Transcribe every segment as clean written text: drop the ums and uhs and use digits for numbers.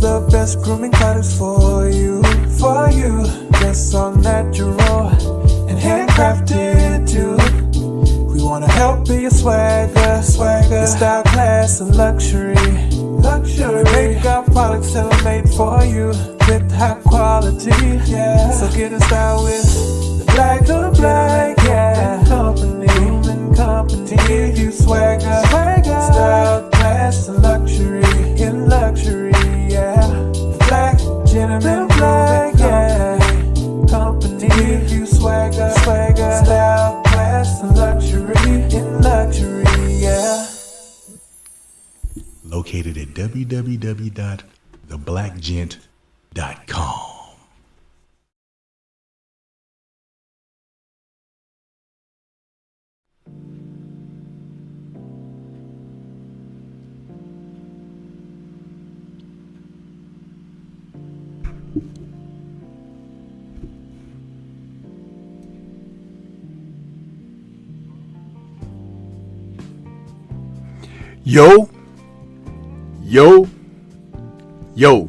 the best grooming products for you. Just so natural and handcrafted too. We wanna help be your swagger, your style, class, and luxury. We make our products tailor-made for you with high quality. Yeah. So get in style with the black, yeah. Grooming company. To give you swagger, style, class, and luxury. In luxury, yeah. The black gentleman, yeah. Company. To give you swagger, style, class, and luxury. In luxury, yeah. Located at www.theblackgent.com. Yo.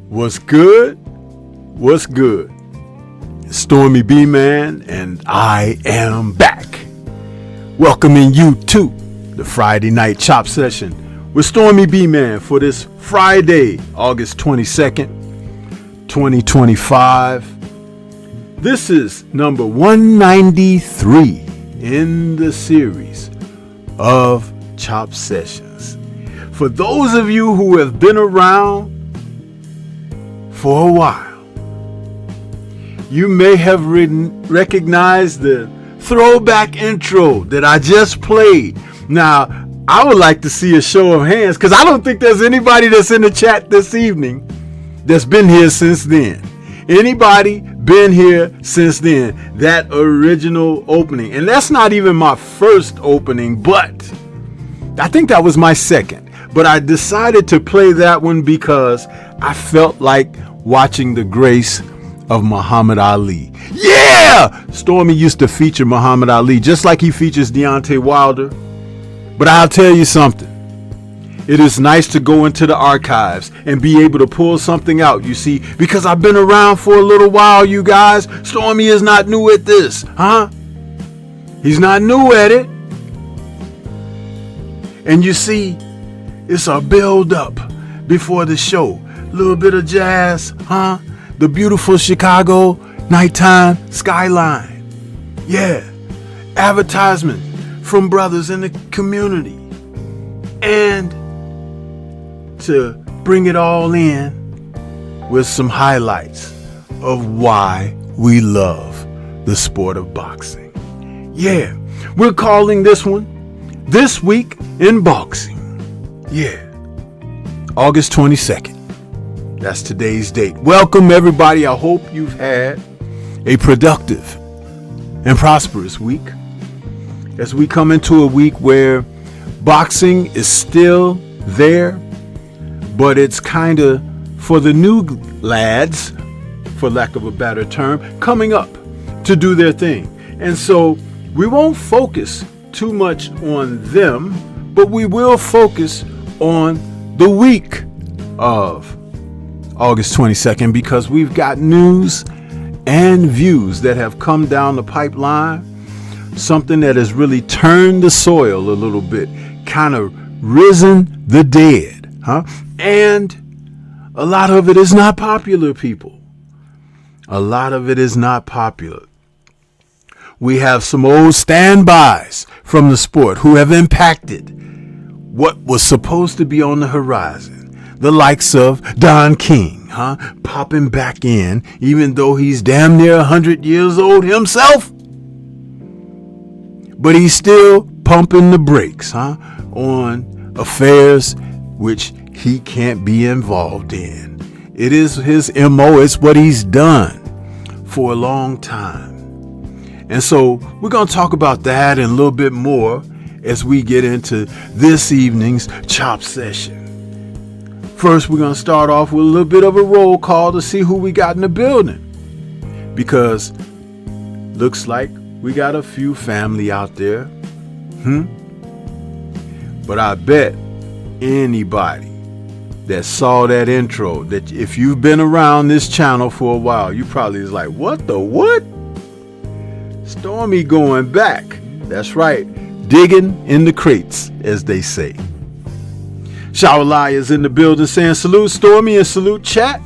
What's good? It's Stormybman, and I am back. Welcoming you to the Friday night chop session with Stormybman for this Friday, August 22nd, 2025. This is number 193 in the series of chop sessions. For those of you who have been around for a while, you may have recognized the throwback intro that I just played. Now, I would like to see a show of hands, because I don't think there's anybody that's in the chat this evening that's been here since then. Anybody been here since then? That original opening. And that's not even my first opening, but I think that was my second. But I decided to play that one because I felt like watching the grace of Muhammad Ali. Yeah! Stormy used to feature Muhammad Ali just like he features Deontay Wilder. But I'll tell you something. It is nice to go into the archives and be able to pull something out, you see, because I've been around for a little while, you guys. Stormy is not new at this, huh? He's not new at it. And you see, it's a build-up before the show. A little bit of jazz, huh? The beautiful Chicago nighttime skyline. Yeah. Advertisement from brothers in the community. And to bring it all in with some highlights of why we love the sport of boxing. Yeah. We're calling this one This Week in Boxing. Yeah. August 22nd. That's today's date. Welcome, everybody. I hope you've had a productive and prosperous week as we come into a week where boxing is still there, but it's kind of for the new lads, for lack of a better term, coming up to do their thing. And so we won't focus too much on them, but we will focus on the week of August 22nd, because we've got news and views that have come down the pipeline, something that has really turned the soil a little bit, kind of risen the dead, huh? And a lot of it is not popular, people. A lot of it is not popular. We have some old standbys from the sport who have impacted what was supposed to be on the horizon. The likes of Don King, huh? Popping back in, even though he's damn near 100 years old himself. But he's still pumping the brakes, huh? On affairs which he can't be involved in. It is his MO. It's what he's done for a long time. And so we're going to talk about that and a little bit more as we get into this evening's chop session. First, we're going to start off with a little bit of a roll call to see who we got in the building, because looks like we got a few family out there. But I bet anybody that saw that intro, that if you've been around this channel for a while, you probably is like, what the what? Stormy going back. That's right. Digging in the crates, as they say. Shareable is in the building saying salute Stormy and salute chat.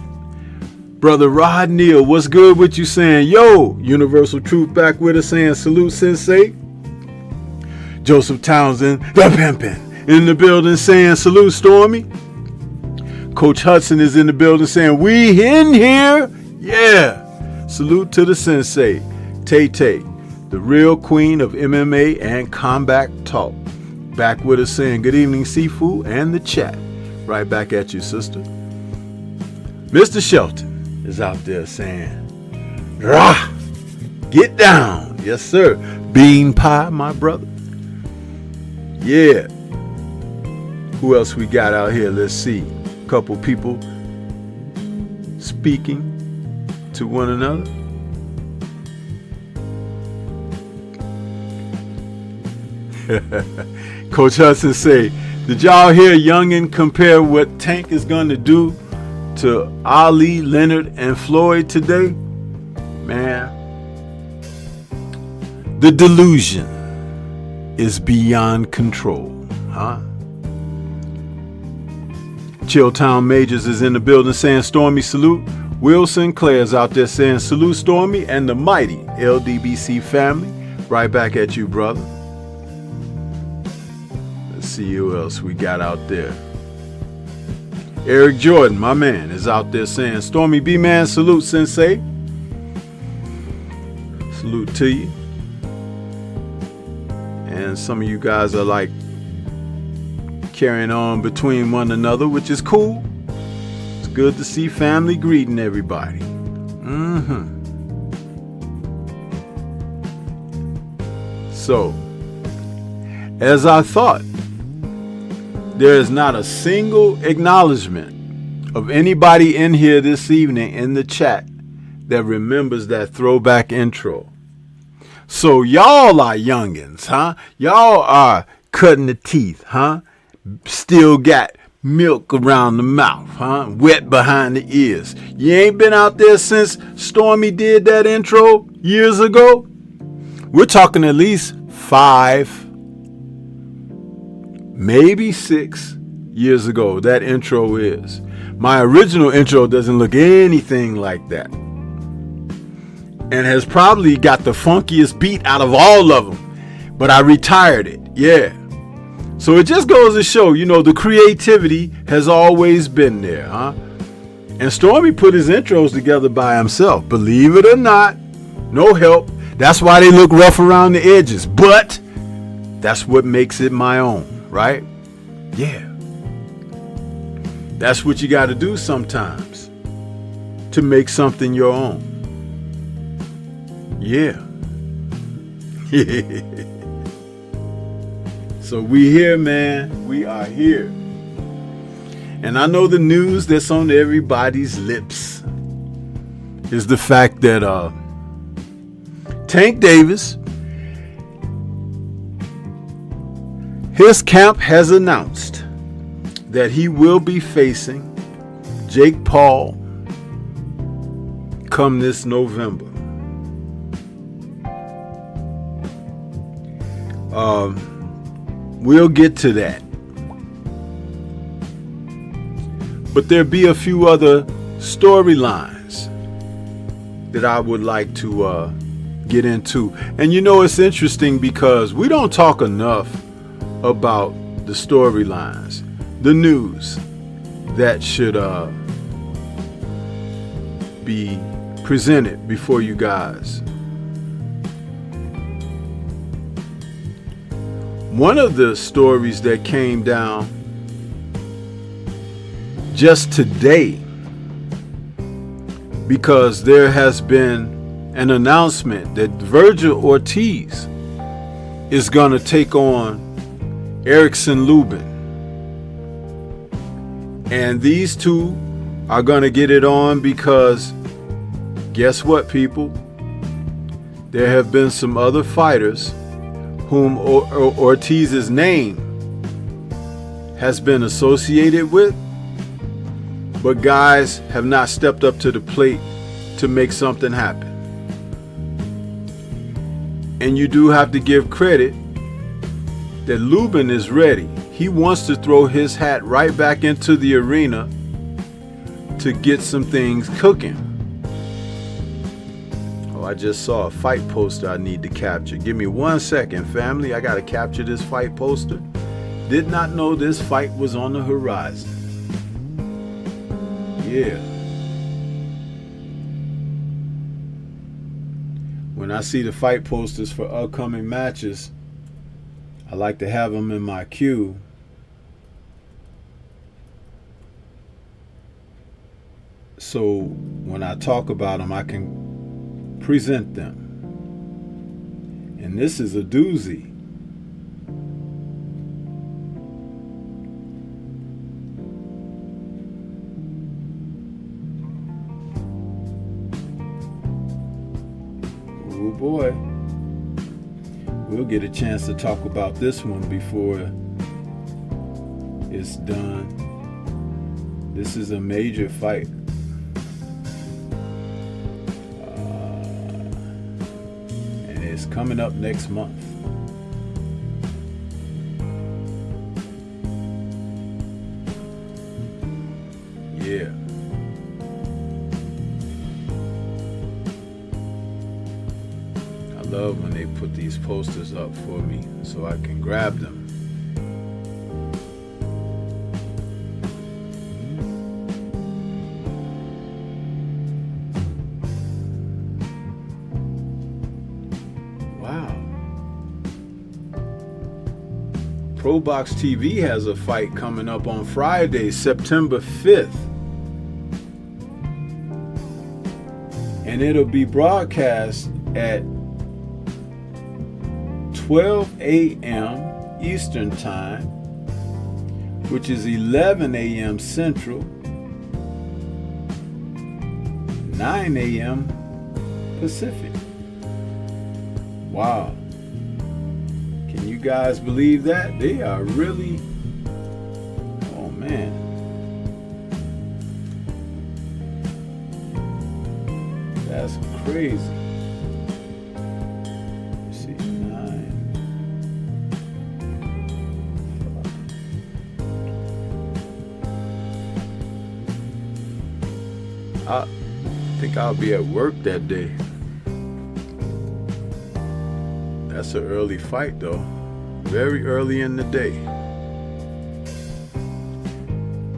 Brother Rod Neal, what's good with you saying, yo, Universal Truth back with us saying salute Sensei. Joseph Townsend, the pimpin', in the building saying salute Stormy. Coach Hudson is in the building saying we in here. Yeah. Salute to the Sensei, Tay Tay, the real queen of MMA and combat talk. Back with us saying good evening Sifu and the chat. Right back at you, sister. Mr. Shelton is out there saying, rah, get down. Yes, sir. Bean pie, my brother. Yeah. Who else we got out here? Let's see. Couple people speaking to one another. Coach Hudson say, did y'all hear Youngin compare what Tank is going to do to Ali, Leonard, and Floyd today? Man, the delusion is beyond control, huh? Chilltown Majors is in the building saying Stormy salute. Will Sinclair's out there saying salute Stormy and the mighty LDBC family. Right back at you, brother. Let's see who else we got out there. Eric Jordan, my man, is out there saying Stormy B-Man salute Sensei. Salute to you. And some of you guys are like carrying on between one another, which is cool. It's good to see family greeting everybody. So, as I thought, there is not a single acknowledgement of anybody in here this evening in the chat that remembers that throwback intro. So y'all are youngins, huh? Y'all are cutting the teeth, huh? Still got milk around the mouth, huh? Wet behind the ears. You ain't been out there since Stormy did that intro years ago? We're talking at least 5, maybe 6 years ago. That intro is. My original intro doesn't look anything like that. And has probably got the funkiest beat out of all of them. But I retired it. Yeah. So it just goes to show, you know, the creativity has always been there, huh? And Stormy put his intros together by himself. Believe it or not, no help. That's why they look rough around the edges. But that's what makes it my own, right? Yeah. That's what you got to do sometimes to make something your own. Yeah. So we here, man. We are here. And I know the news that's on everybody's lips is the fact that Tank Davis, his camp has announced that he will be facing Jake Paul come this November. We'll get to that. But there'll be a few other storylines that I would like to get into. And you know, it's interesting because we don't talk enough about the storylines, the news that should be presented before you guys. One of the stories that came down just today, because there has been an announcement that Virgil Ortiz is going to take on Erickson Lubin. And these two are going to get it on because guess what, people? There have been some other fighters whom Ortiz's name has been associated with but guys have not stepped up to the plate to make something happen. And you do have to give credit that Lubin is ready. He wants to throw his hat right back into the arena to get some things cooking. Oh, I just saw a fight poster I need to capture. Give me 1 second, family. I gotta capture this fight poster. Did not know this fight was on the horizon. Yeah. When I see the fight posters for upcoming matches, I like to have them in my queue. So when I talk about them, I can present them. And this is a doozy. Oh boy. We'll get a chance to talk about this one before it's done. This is a major fight. And it's coming up next month. Yeah. I love when they put these posters up for me so I can grab them. Wow. ProBox TV has a fight coming up on Friday, September 5th. And it'll be broadcast at 12 a.m. Eastern Time, which is 11 a.m. Central, 9 a.m. Pacific. Wow. Can you guys believe that? They are really, oh man. That's crazy. Let's see, 9. I think I'll be at work that day. That's an early fight though. Very early in the day.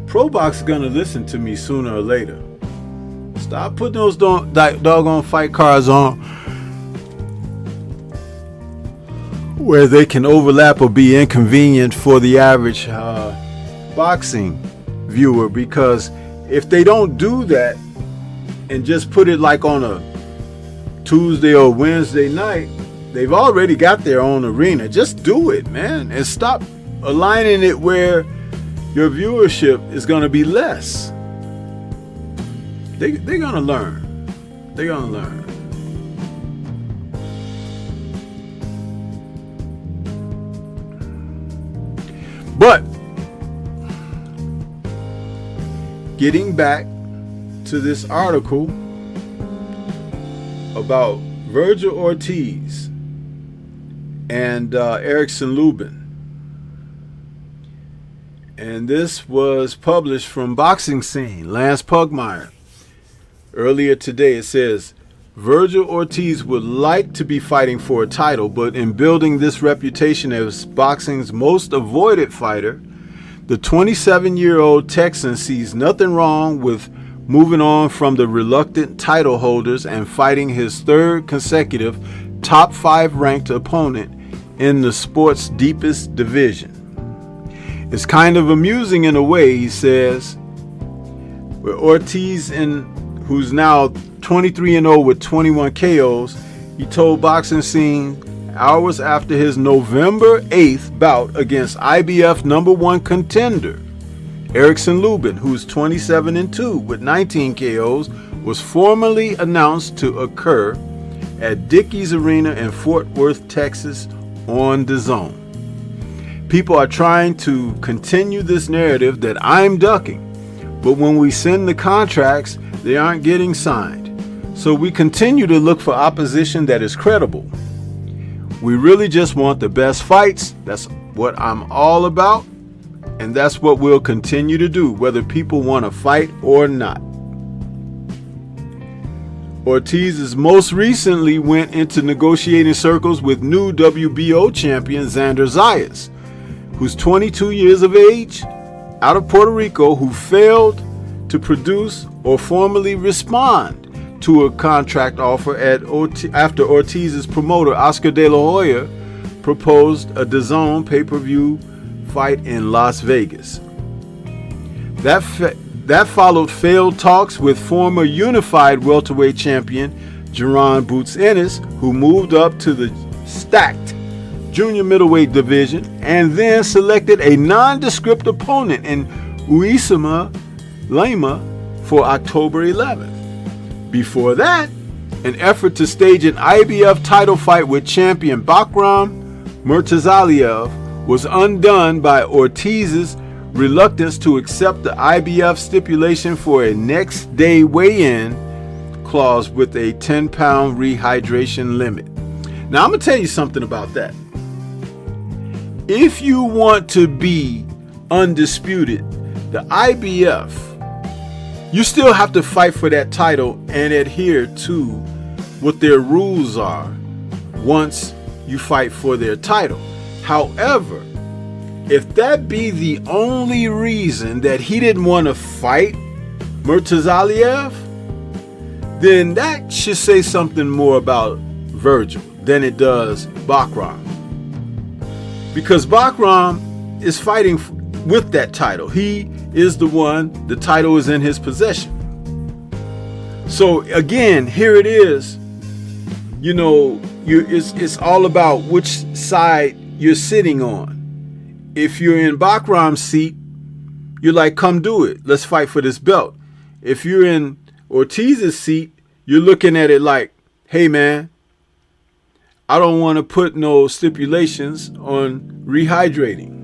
ProBox is gonna listen to me sooner or later. Stop putting those doggone fight cards on where they can overlap or be inconvenient for the average boxing viewer, because if they don't do that and just put it like on a Tuesday or Wednesday night, they've already got their own arena. Just do it, man, and stop aligning it where your viewership is going to be less. They're going to learn. They're going to learn. But getting back to this article about Virgil Ortiz and Erickson Lubin. And this was published from Boxing Scene, Lance Pugmire. Earlier today it says, Virgil Ortiz would like to be fighting for a title, but in building this reputation as boxing's most avoided fighter, the 27-year-old Texan sees nothing wrong with moving on from the reluctant title holders and fighting his third consecutive top 5 ranked opponent in the sport's deepest division. It's kind of amusing in a way, he says, where Ortiz, who's now 23-0 with 21 KOs, he told Boxing Scene hours after his November 8th bout against IBF #1 contender Erickson Lubin, who's 27-2 with 19 KOs, was formally announced to occur at Dickies Arena in Fort Worth, Texas, on DAZN. People are trying to continue this narrative that I'm ducking, but when we send the contracts, they aren't getting signed. So we continue to look for opposition that is credible. We really just want the best fights. That's what I'm all about. And that's what we'll continue to do, whether people want to fight or not. Ortiz most recently went into negotiating circles with new WBO champion Xander Zayas, who's 22 years of age, out of Puerto Rico, who failed to produce or formally respond to a contract offer after Ortiz's promoter Oscar De La Hoya proposed a DAZN pay-per-view fight in Las Vegas. That followed failed talks with former unified welterweight champion Jaron Boots Ennis, who moved up to the stacked junior middleweight division and then selected a nondescript opponent in Uisama Lima for October 11th. Before that, an effort to stage an IBF title fight with champion Bakram Murtazaliev was undone by Ortiz's reluctance to accept the IBF stipulation for a next day weigh-in clause with a 10-pound rehydration limit. Now, I'm going to tell you something about that. If you want to be undisputed, the IBF, you still have to fight for that title and adhere to what their rules are once you fight for their title. However, if that be the only reason that he didn't want to fight Murtazaliev, then that should say something more about Virgil than it does Bakram. Because Bakram is fighting with that title. He is the one, the title is in his possession. So again, here it is. You know, it's all about which side you're sitting on. If you're in Bakram's seat, you're like, come do it. Let's fight for this belt. If you're in Ortiz's seat, you're looking at it like, hey man, I don't want to put no stipulations on rehydrating.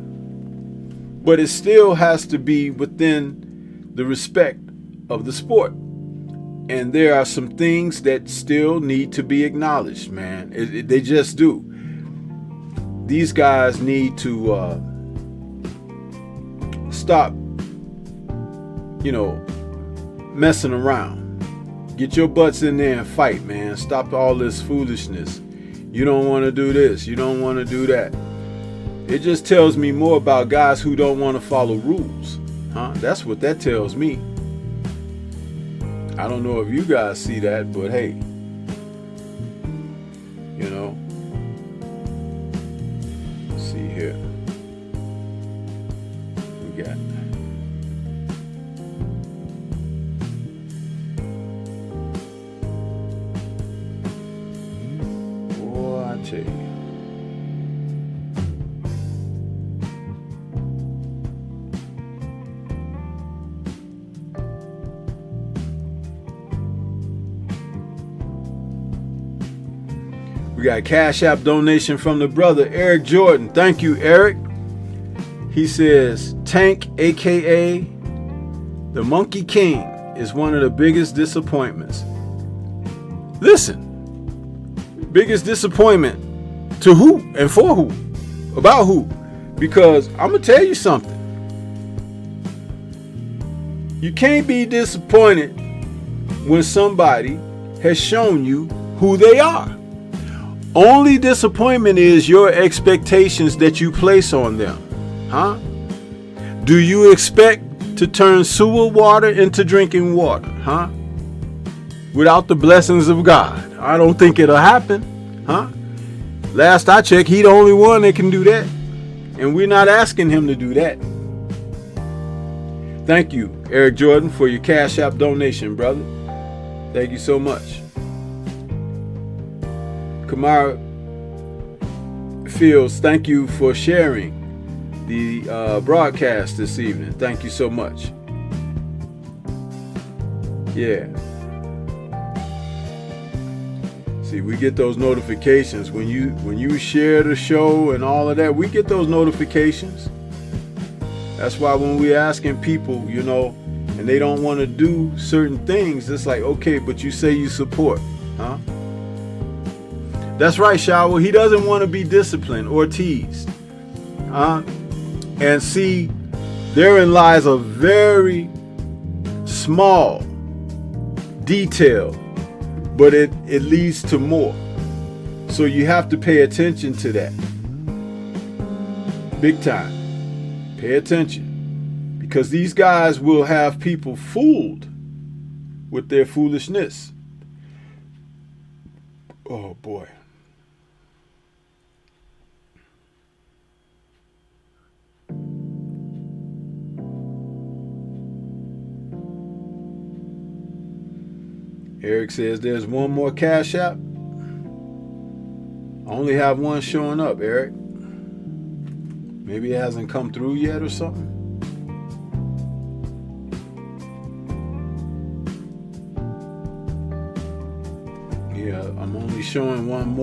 But it still has to be within the respect of the sport. And there are some things that still need to be acknowledged, man. They just do. These guys need to stop, messing around. Get your butts in there and fight, man. Stop all this foolishness. You don't want to do this. You don't want to do that. It just tells me more about guys who don't want to follow rules. That's what that tells me. I don't know if you guys see that, but hey, let's see here. We got I tell you. We got a Cash App donation from the brother Eric Jordan. Thank you, Eric. He says, Tank, aka the Monkey King, is one of the biggest disappointments. Listen, biggest disappointment to who and for who? About who? Because I'm going to tell you something. You can't be disappointed when somebody has shown you who they are. Only disappointment is your expectations that you place on them. Do you expect to turn sewer water into drinking water? Without the blessings of God? I don't think it'll happen. Last I checked, he the only one that can do that. And we're not asking him to do that. Thank you, Eric Jordan, for your Cash App donation, brother. Thank you so much. Kamara Fields, thank you for sharing the broadcast this evening. Thank you so much. Yeah. See, we get those notifications when you share the show and all of that. We get those notifications. That's why when we're asking people, and they don't want to do certain things, it's like, okay, but you say you support, huh? That's right, Shareable. He doesn't want to be disciplined or teased, huh? And see, therein lies a very small detail, but it leads to more. So you have to pay attention to that. Big time. Pay attention. Because these guys will have people fooled with their foolishness. Oh boy. Eric says there's one more Cash App. I only have one showing up, Eric. Maybe it hasn't come through yet or something. Yeah, I'm only showing one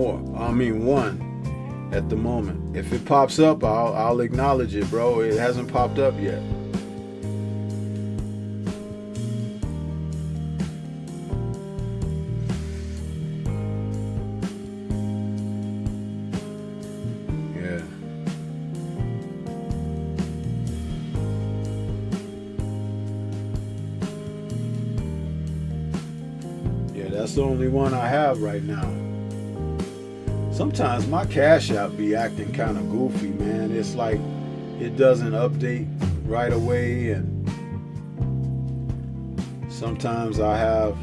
at the moment. If it pops up, I'll acknowledge it, bro. It hasn't popped up yet. That's the only one I have right now. Sometimes my Cash App be acting kind of goofy, man. It's like it doesn't update right away, and sometimes it'll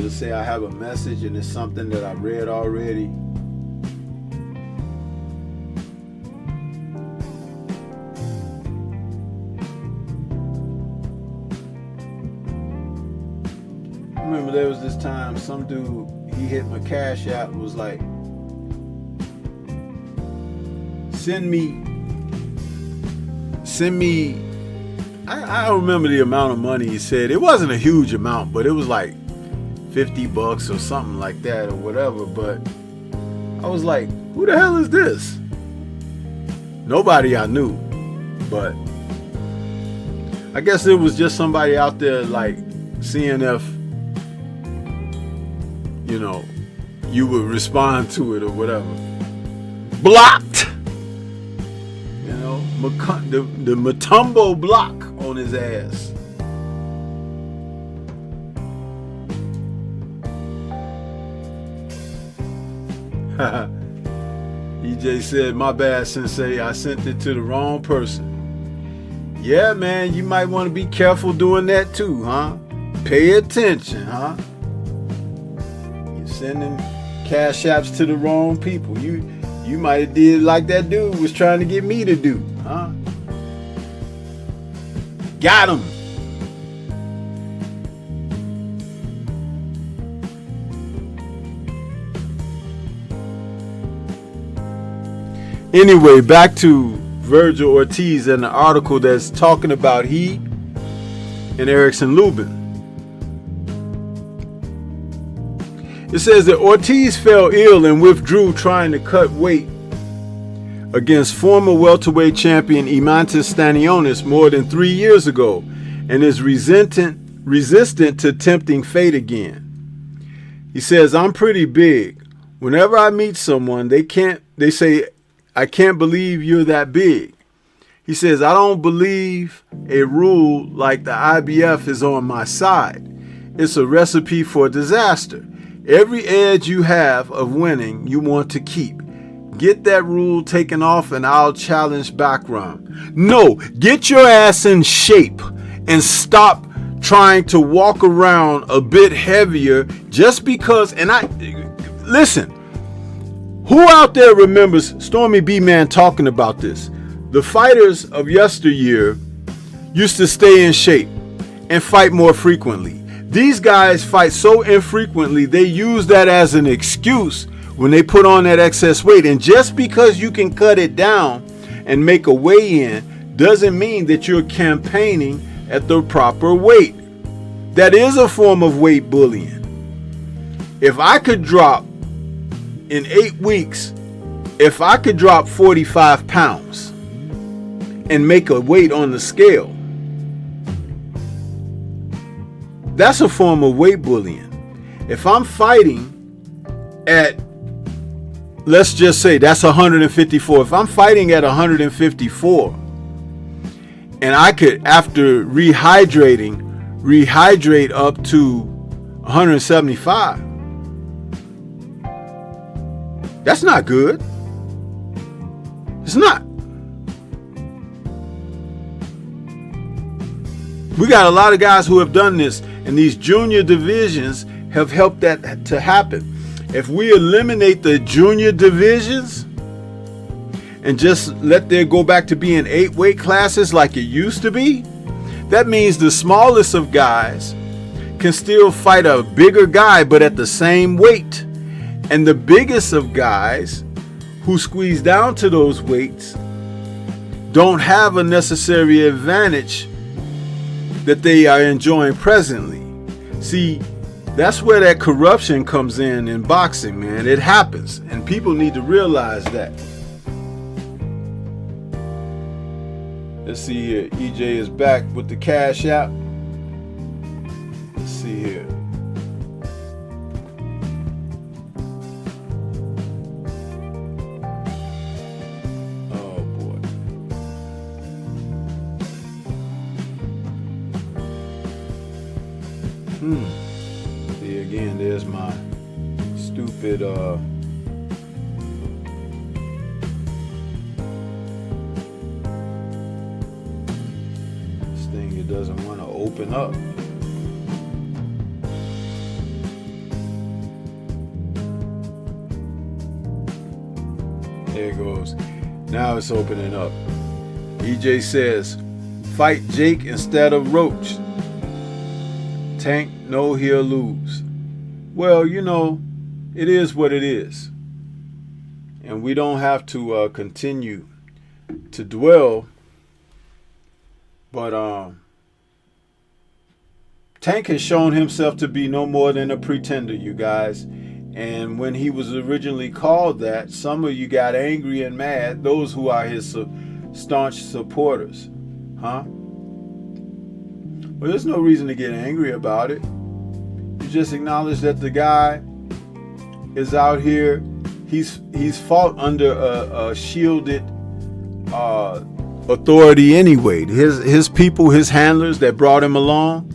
say I have a message and it's something that I read already. Remember there was this time some dude, he hit my Cash App and was like, send me, I don't remember the amount of money he said. It wasn't a huge amount, but it was like $50 or something like that or whatever. But I was like, who the hell is this? Nobody I knew, but I guess it was just somebody out there like seeing if, you know, you would respond to it or whatever. Blocked! You know, the Matumbo block on his ass. EJ said, my bad, Sensei. I sent it to the wrong person. Yeah, man, you might want to be careful doing that too, huh? Pay attention, huh? Sending Cash Apps to the wrong people. You might have did like that dude was trying to get me to do, huh? Got him. Anyway, back to Virgil Ortiz and the article that's talking about he and Erickson Lubin. It says that Ortiz fell ill and withdrew trying to cut weight against former welterweight champion Imantas Stanionis more than 3 years ago and is resistant to tempting fate again. He says, I'm pretty big. Whenever I meet someone, they say, I can't believe you're that big. He says, I don't believe a rule like the IBF is on my side. It's a recipe for disaster. Every edge you have of winning, you want to keep. Get that rule taken off and I'll challenge background. No, get your ass in shape and stop trying to walk around a bit heavier just because. And listen, who out there remembers Stormybman talking about this? The fighters of yesteryear used to stay in shape and fight more frequently. These guys fight so infrequently, they use that as an excuse when they put on that excess weight. And just because you can cut it down and make a weigh-in doesn't mean that you're campaigning at the proper weight. That is a form of weight bullying. If I could drop in 8 weeks, if I could drop 45 pounds and make a weight on the scale, That's a form of weight bullying. If I'm fighting at, let's just say that's 154. If I'm fighting at 154 and I could, after rehydrate up to 175, that's not good. It's not. We got a lot of guys who have done this, and these junior divisions have helped that to happen. If we eliminate the junior divisions and just let there go back to being 8 weight classes like it used to be, that means the smallest of guys can still fight a bigger guy but at the same weight. And the biggest of guys who squeeze down to those weights don't have a necessary advantage that they are enjoying presently. See, that's where that corruption comes in boxing, man. It happens, and people need to realize that. Let's see here. EJ is back with the Cash App. Let's see here. Oh boy. See, again, there's my stupid this thing, it doesn't want to open up. There it goes. Now it's opening up. EJ says, fight Jake instead of Roach. Tank, no, he'll lose. Well, you know, it is what it is. And we don't have to continue to dwell. But Tank has shown himself to be no more than a pretender, you guys. And when he was originally called that, some of you got angry and mad, those who are his staunch supporters. Huh? Well, there's no reason to get angry about it. You just acknowledge that the guy is out here. He's fought under a shielded authority anyway. His people, his handlers that brought him along,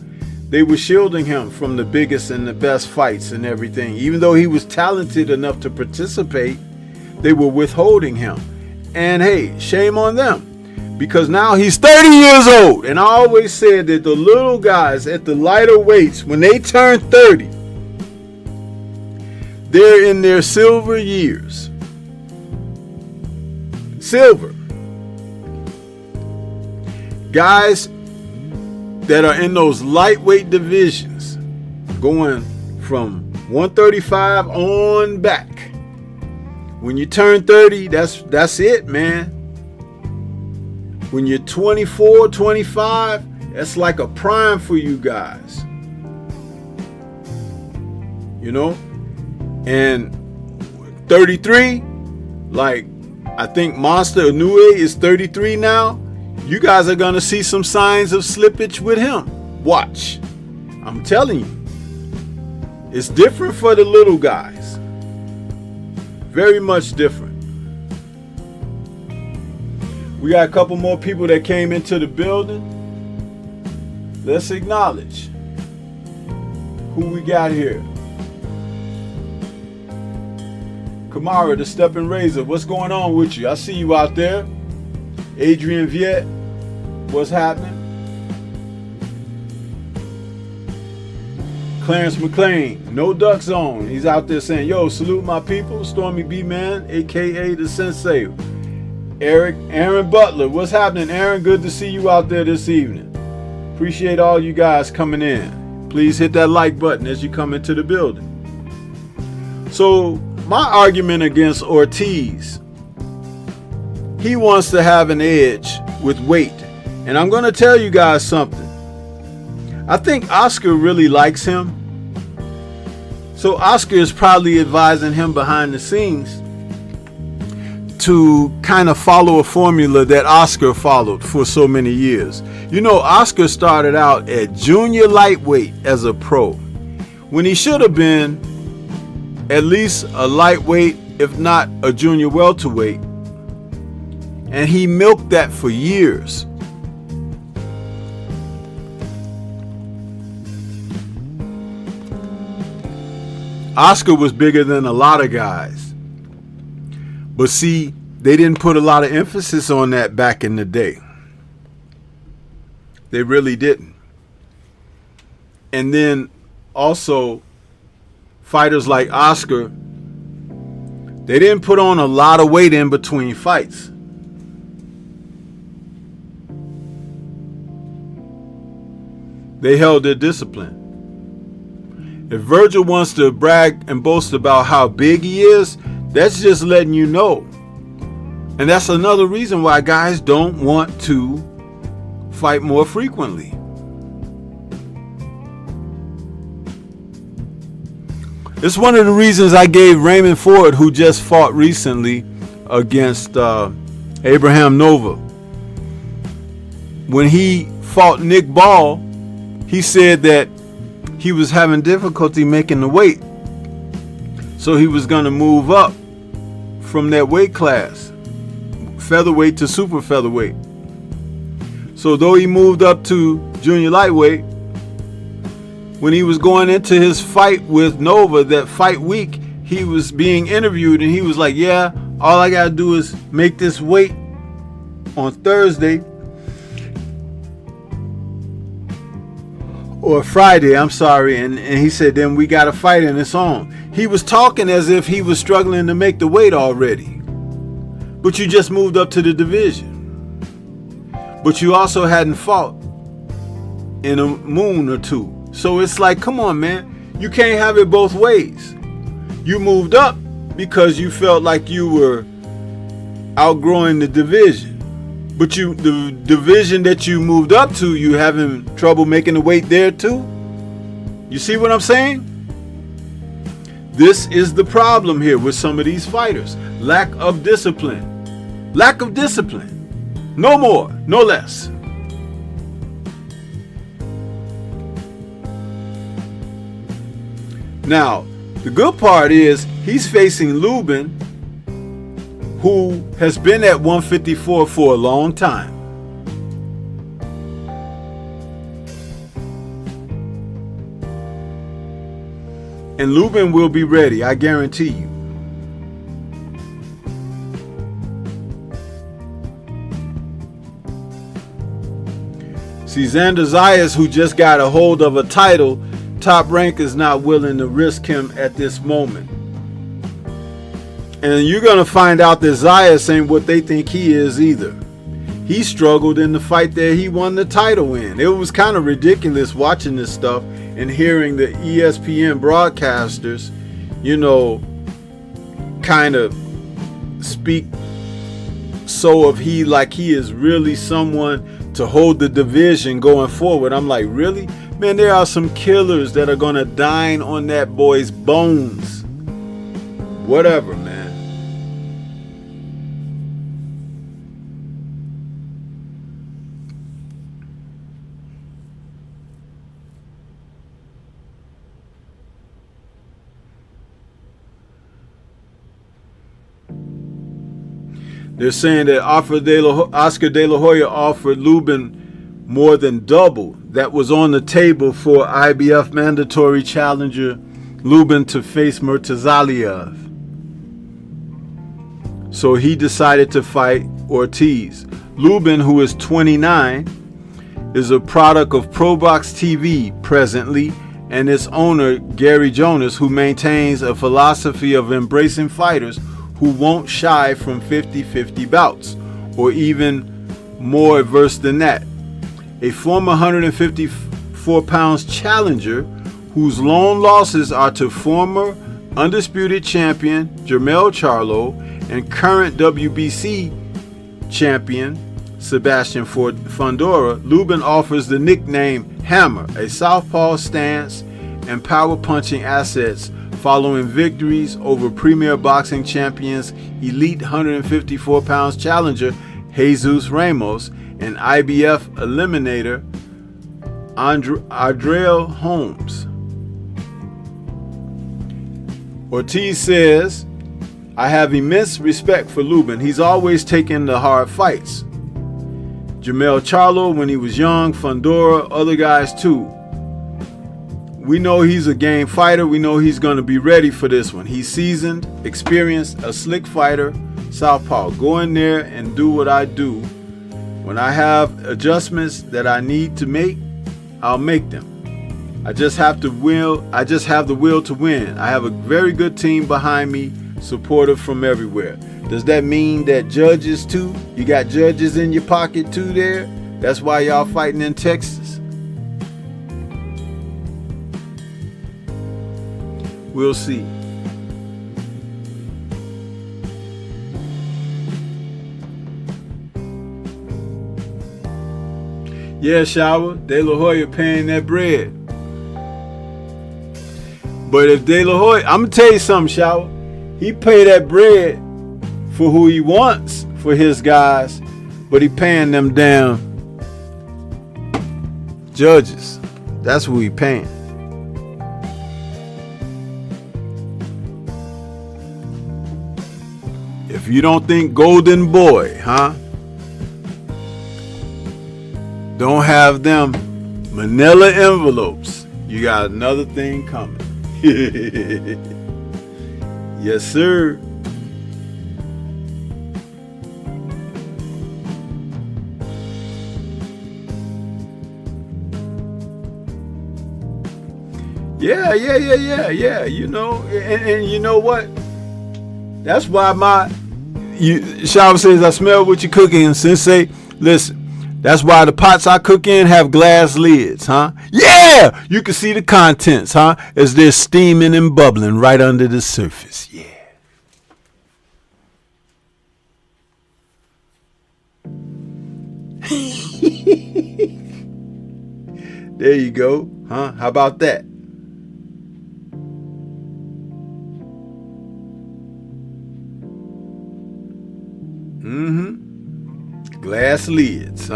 they were shielding him from the biggest and the best fights and everything. Even though he was talented enough to participate, they were withholding him. And hey, shame on them. Because now he's 30 years old. And I always said that the little guys at the lighter weights, when they turn 30, they're in their silver years. Silver. Guys that are in those lightweight divisions, going from 135 on back. When you turn 30, that's it, man. When you're 24, 25, that's like a prime for you guys. You know? And 33, like I think Monster Inoue is 33 now. You guys are going to see some signs of slippage with him. Watch. I'm telling you. It's different for the little guys. Very much different. We got a couple more people that came into the building. Let's acknowledge who we got here. Kamara, the Stepping Razor, what's going on with you? I see you out there. Adrian Viet, what's happening? Clarence McLean, no duck zone. He's out there saying, yo, salute my people. Stormybman, aka the Sensei. Aaron Butler, what's happening, Aaron? Good to see you out there this evening. Appreciate all you guys coming in. Please hit that like button as you come into the building. So my argument against Ortiz, he wants to have an edge with weight. And I'm going to tell you guys something. I think Oscar really likes him. So Oscar is probably advising him behind the scenes to kind of follow a formula that Oscar followed for so many years. You know, Oscar started out at junior lightweight as a pro, when he should have been at least a lightweight, if not a junior welterweight. And he milked that for years. Oscar was bigger than a lot of guys. But see, they didn't put a lot of emphasis on that back in the day. They really didn't. And then also, fighters like Oscar, they didn't put on a lot of weight in between fights. They held their discipline. If Virgil wants to brag and boast about how big he is, that's just letting you know. And that's another reason why guys don't want to fight more frequently. It's one of the reasons I gave Raymond Ford, who just fought recently against Abraham Nova. When he fought Nick Ball, he said that he was having difficulty making the weight. So he was going to move up from that weight class, featherweight to super featherweight. So though he moved up to junior lightweight, when he was going into his fight with Nova, that fight week, he was being interviewed and he was like, yeah, all I got to do is make this weight on Thursday or Friday, I'm sorry. And he said, then we got a fight and it's on. He was talking as if he was struggling to make the weight already. But you just moved up to the division. But you also hadn't fought in a moon or two. So it's like, come on, man. You can't have it both ways. You moved up because you felt like you were outgrowing the division. But the division that you moved up to, you having trouble making the weight there too? You see what I'm saying? This is the problem here with some of these fighters. Lack of discipline. Lack of discipline. No more, no less. Now, the good part is he's facing Lubin, who has been at 154 for a long time. And Lubin will be ready, I guarantee you. See, Xander Zayas, who just got a hold of a title, Top Rank is not willing to risk him at this moment. And you're going to find out that Zayas ain't what they think he is either. He struggled in the fight that he won the title in. It was kind of ridiculous watching this stuff and hearing the ESPN broadcasters, you know, kind of speak so of he like he is really someone to hold the division going forward. I'm like, really? Man, there are some killers that are going to dine on that boy's bones. Whatever, man. They're saying that Oscar De La Hoya offered Lubin more than double that was on the table for IBF mandatory challenger Lubin to face Murtazaliev. So he decided to fight Ortiz. Lubin, who is 29, is a product of ProBox TV presently, and its owner, Gary Jonas, who maintains a philosophy of embracing fighters who won't shy from 50-50 bouts, or even more adverse than that. A former 154 pounds challenger whose lone losses are to former undisputed champion Jermell Charlo and current WBC champion Sebastian Fundora, Lubin offers the nickname Hammer, a southpaw stance and power punching assets following victories over Premier Boxing Champions, elite 154 pounds challenger Jesus Ramos, and IBF eliminator Adriel Holmes. Ortiz says, I have immense respect for Lubin. He's always taken the hard fights. Jamel Charlo when he was young, Fundora, other guys too. We know he's a game fighter. We know he's going to be ready for this one. He's seasoned, experienced, a slick fighter, southpaw. Go in there and do what I do. When I have adjustments that I need to make, I'll make them. I just have the will to win. I have a very good team behind me, supportive from everywhere. Does that mean that judges too? You got judges in your pocket too there? That's why y'all fighting in Texas? We'll see. Yeah, Shower, De La Hoya paying that bread. But if De La Hoya, I'm going to tell you something, Shower. He pay that bread for who he wants for his guys, but he paying them damn judges. That's who he paying. If you don't think Golden Boy, don't have them manila envelopes, you got another thing coming. Yes, sir. Yeah. You know, and you know what? That's why Shab says, I smell what you're cooking. And Sensei, listen, that's why the pots I cook in have glass lids, Yeah! You can see the contents, as they're steaming and bubbling right under the surface. Yeah. There you go, How about that? Glass lids,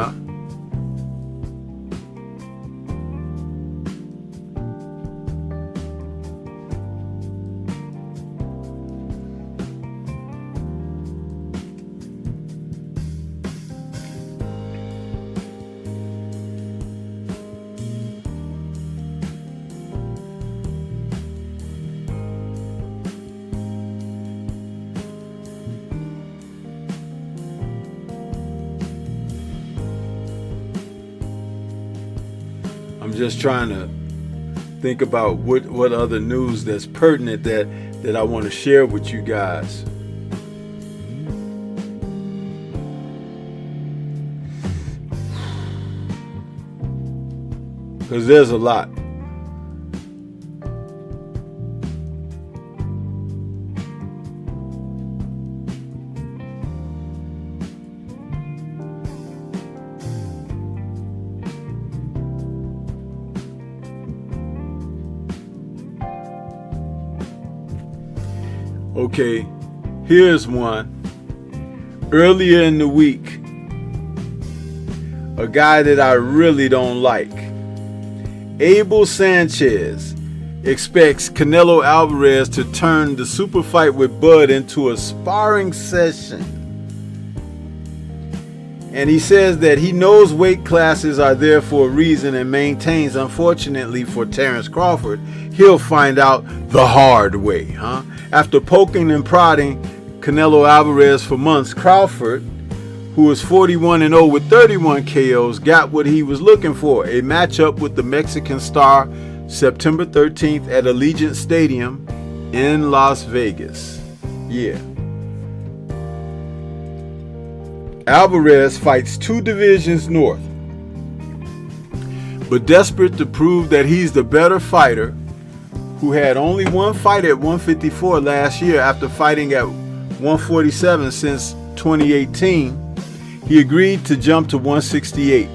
I'm just trying to think about what other news that's pertinent that I want to share with you guys. Because there's a lot. Okay, here's one. Earlier in the week, a guy that I really don't like, Abel Sanchez, expects Canelo Alvarez to turn the super fight with Bud into a sparring session. And he says that he knows weight classes are there for a reason and maintains, unfortunately for Terrence Crawford, he'll find out the hard way, After poking and prodding Canelo Alvarez for months, Crawford, who is 41-0 with 31 KOs, got what he was looking for, a matchup with the Mexican star September 13th at Allegiant Stadium in Las Vegas. Yeah. Alvarez fights 2 divisions north, but desperate to prove that he's the better fighter, who had only one fight at 154 last year after fighting at 147 since 2018, he agreed to jump to 168.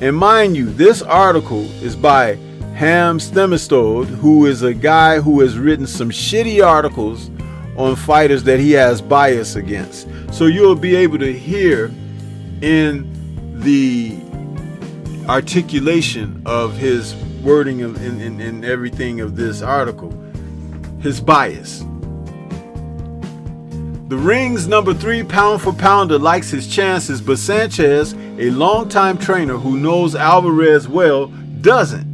And mind you, this article is by Ham Stemistode, who is a guy who has written some shitty articles on fighters that he has bias against. So you'll be able to hear in the articulation of his wording and everything of this article, his bias. The Ring's number 3 pound for pounder likes his chances, but Sanchez, a longtime trainer who knows Alvarez well, doesn't.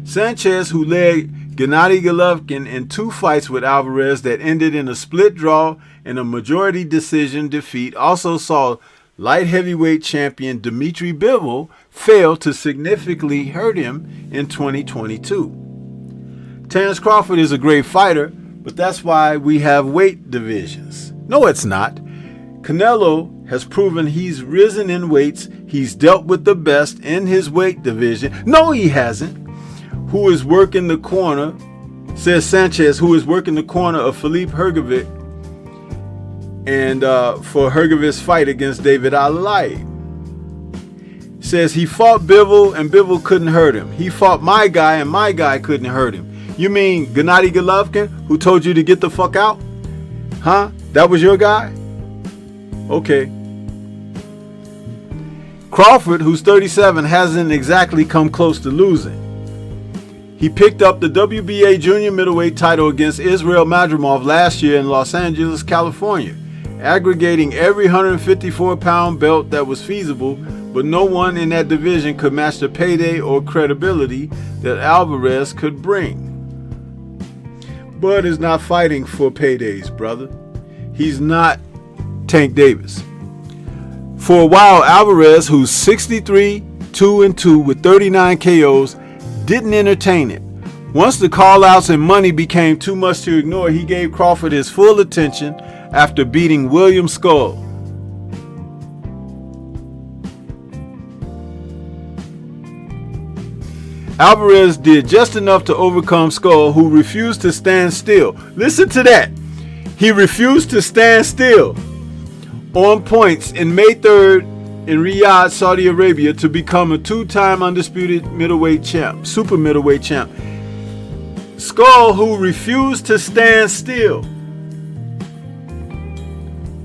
Sanchez, who led Gennady Golovkin in 2 fights with Alvarez that ended in a split draw and a majority decision defeat, also saw light heavyweight champion Dmitry Bivol fail to significantly hurt him in 2022. Terence Crawford is a great fighter, but that's why we have weight divisions. No, it's not. Canelo has proven he's risen in weights. He's dealt with the best in his weight division. No, he hasn't. Who is working the corner, says Sanchez, who is working the corner of Filip Hrgovic and for Hrgovic's fight against David Alalai. Says he fought Bivol and Bivol couldn't hurt him. He fought my guy and my guy couldn't hurt him. You mean Gennady Golovkin, who told you to get the fuck out? Huh? That was your guy? Okay. Crawford, who's 37, hasn't exactly come close to losing. He picked up the WBA junior middleweight title against Israel Madrimov last year in Los Angeles, California, aggregating every 154-pound belt that was feasible, but no one in that division could match the payday or credibility that Alvarez could bring. Bud is not fighting for paydays, brother. He's not Tank Davis. For a while, Alvarez, who's 63, 2-2 with 39 KOs, didn't entertain it. Once the call-outs and money became too much to ignore, he gave Crawford his full attention after beating William Skull. Alvarez did just enough to overcome Skull, who refused to stand still. Listen to that. He refused to stand still on points in May 3rd in Riyadh, Saudi Arabia, to become a 2-time undisputed middleweight champ, super middleweight champ. Skull, who refused to stand still.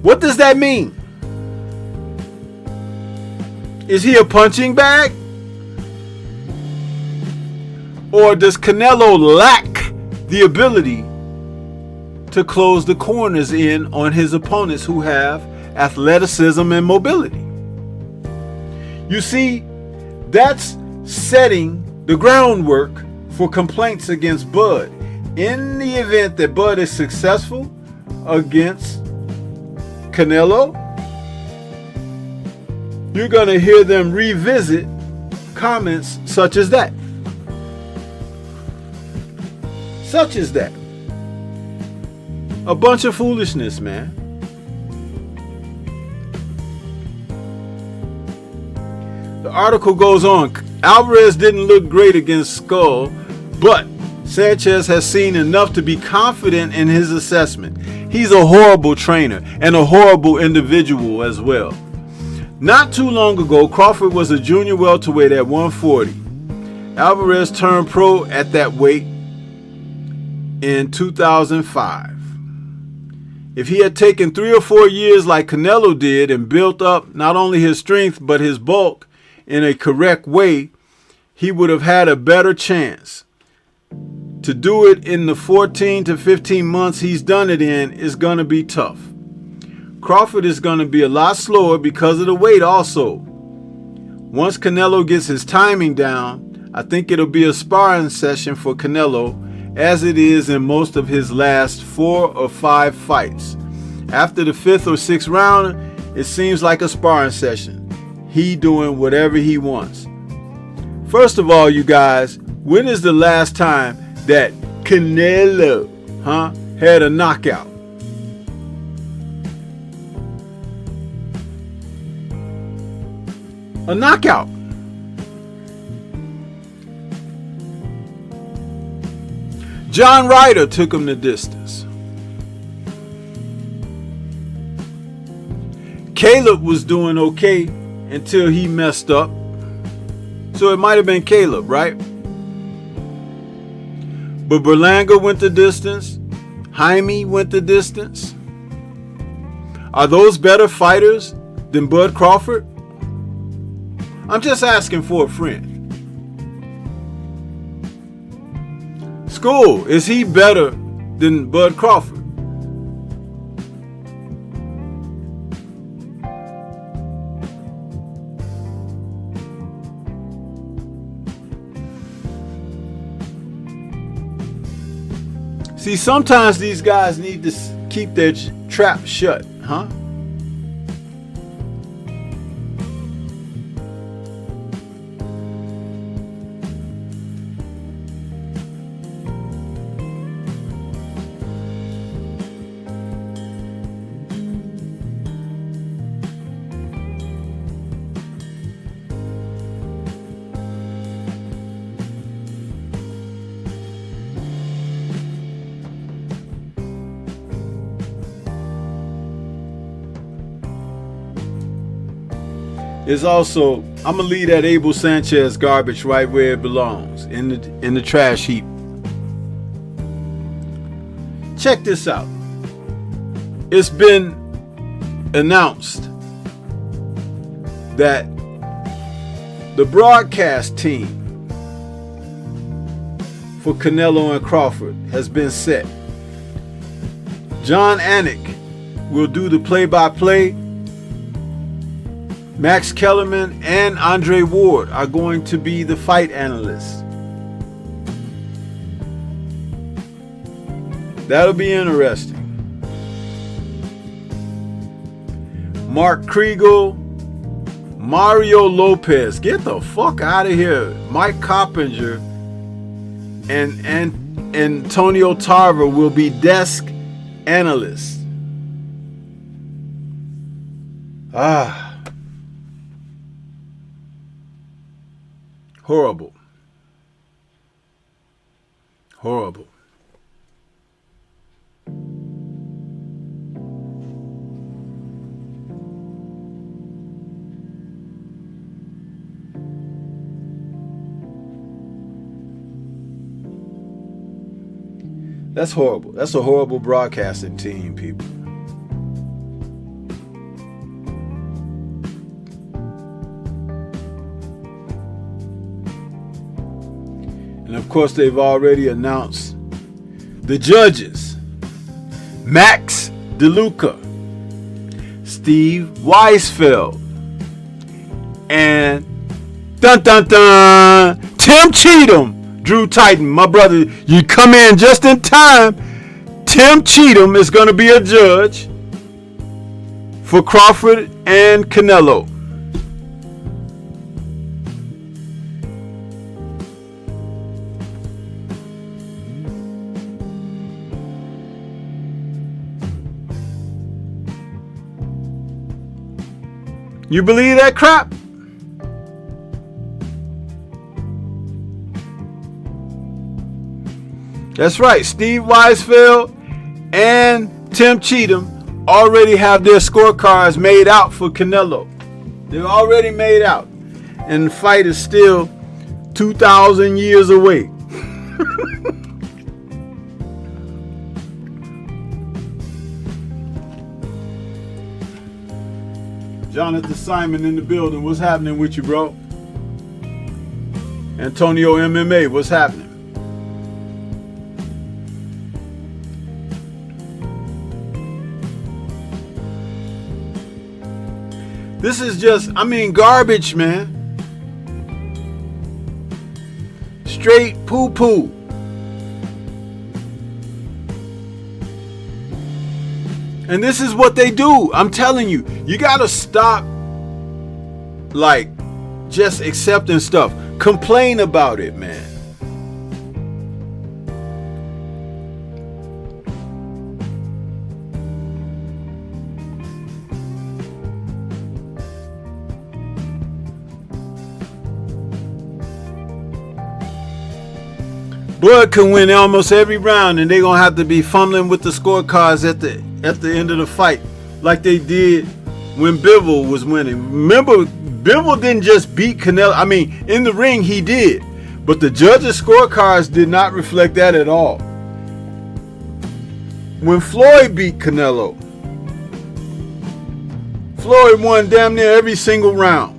What does that mean? Is he a punching bag? Or does Canelo lack the ability to close the corners in on his opponents who have athleticism and mobility? You see, that's setting the groundwork for complaints against Bud. In the event that Bud is successful against Canelo, you're going to hear them revisit comments such as that. Such as that. A bunch of foolishness, man. The article goes on. Alvarez didn't look great against Skull, but Sanchez has seen enough to be confident in his assessment. He's a horrible trainer and a horrible individual as well. Not too long ago, Crawford was a junior welterweight at 140. Alvarez turned pro at that weight in 2005. If he had taken 3 or 4 years like Canelo did and built up not only his strength but his bulk in a correct way, he would have had a better chance. To do it in the 14 to 15 months he's done it in is going to be tough. Crawford is going to be a lot slower because of the weight also. Once Canelo gets his timing down, I think it'll be a sparring session for Canelo, as it is in most of his last 4 or 5 fights. After the 5th or 6th round, it seems like a sparring session. He doing whatever he wants. First of all, you guys, when is the last time that Canelo had a knockout? A knockout. John Ryder took him the distance. Caleb was doing okay until he messed up. So it might have been Caleb, right? But Berlanga went the distance. Jaime went the distance. Are those better fighters than Bud Crawford? I'm just asking for a friend. School, is he better than Bud Crawford? See, sometimes these guys need to keep their trap shut, huh? Is also, I'm gonna leave that Abel Sanchez garbage right where it belongs, in the trash heap. Check this out. It's been announced that the broadcast team for Canelo and Crawford has been set. John Anik will do the play-by-play. Max Kellerman and Andre Ward are going to be the fight analysts. That'll be interesting. Mark Kriegel, Mario Lopez, get the fuck out of here. Mike Coppinger and Antonio Tarver will be desk analysts. Horrible. Horrible. That's horrible. That's a horrible broadcasting team, people. And of course, they've already announced the judges. Max DeLuca, Steve Weisfeld, and dun dun dun, Tim Cheatham. Drew Titan, my brother, you come in just in time. Tim Cheatham is going to be a judge for Crawford and Canelo. You believe that crap? That's right. Steve Weisfeld and Tim Cheatham already have their scorecards made out for Canelo. They're already made out. And the fight is still 2,000 years away. Jonathan Simon in the building. What's happening with you, bro? Antonio MMA, what's happening? This is just, garbage, man. Straight poo-poo. And this is what they do. I'm telling you, you gotta stop, just accepting stuff. Complain about it, man. Bud can win almost every round, and they're gonna have to be fumbling with the scorecards at the end of the fight, like they did when Bivol was winning. Remember, Bivol didn't just beat Canelo. In the ring he did, But the judges' scorecards did not reflect that at all. When Floyd beat Canelo, Floyd won damn near every single round.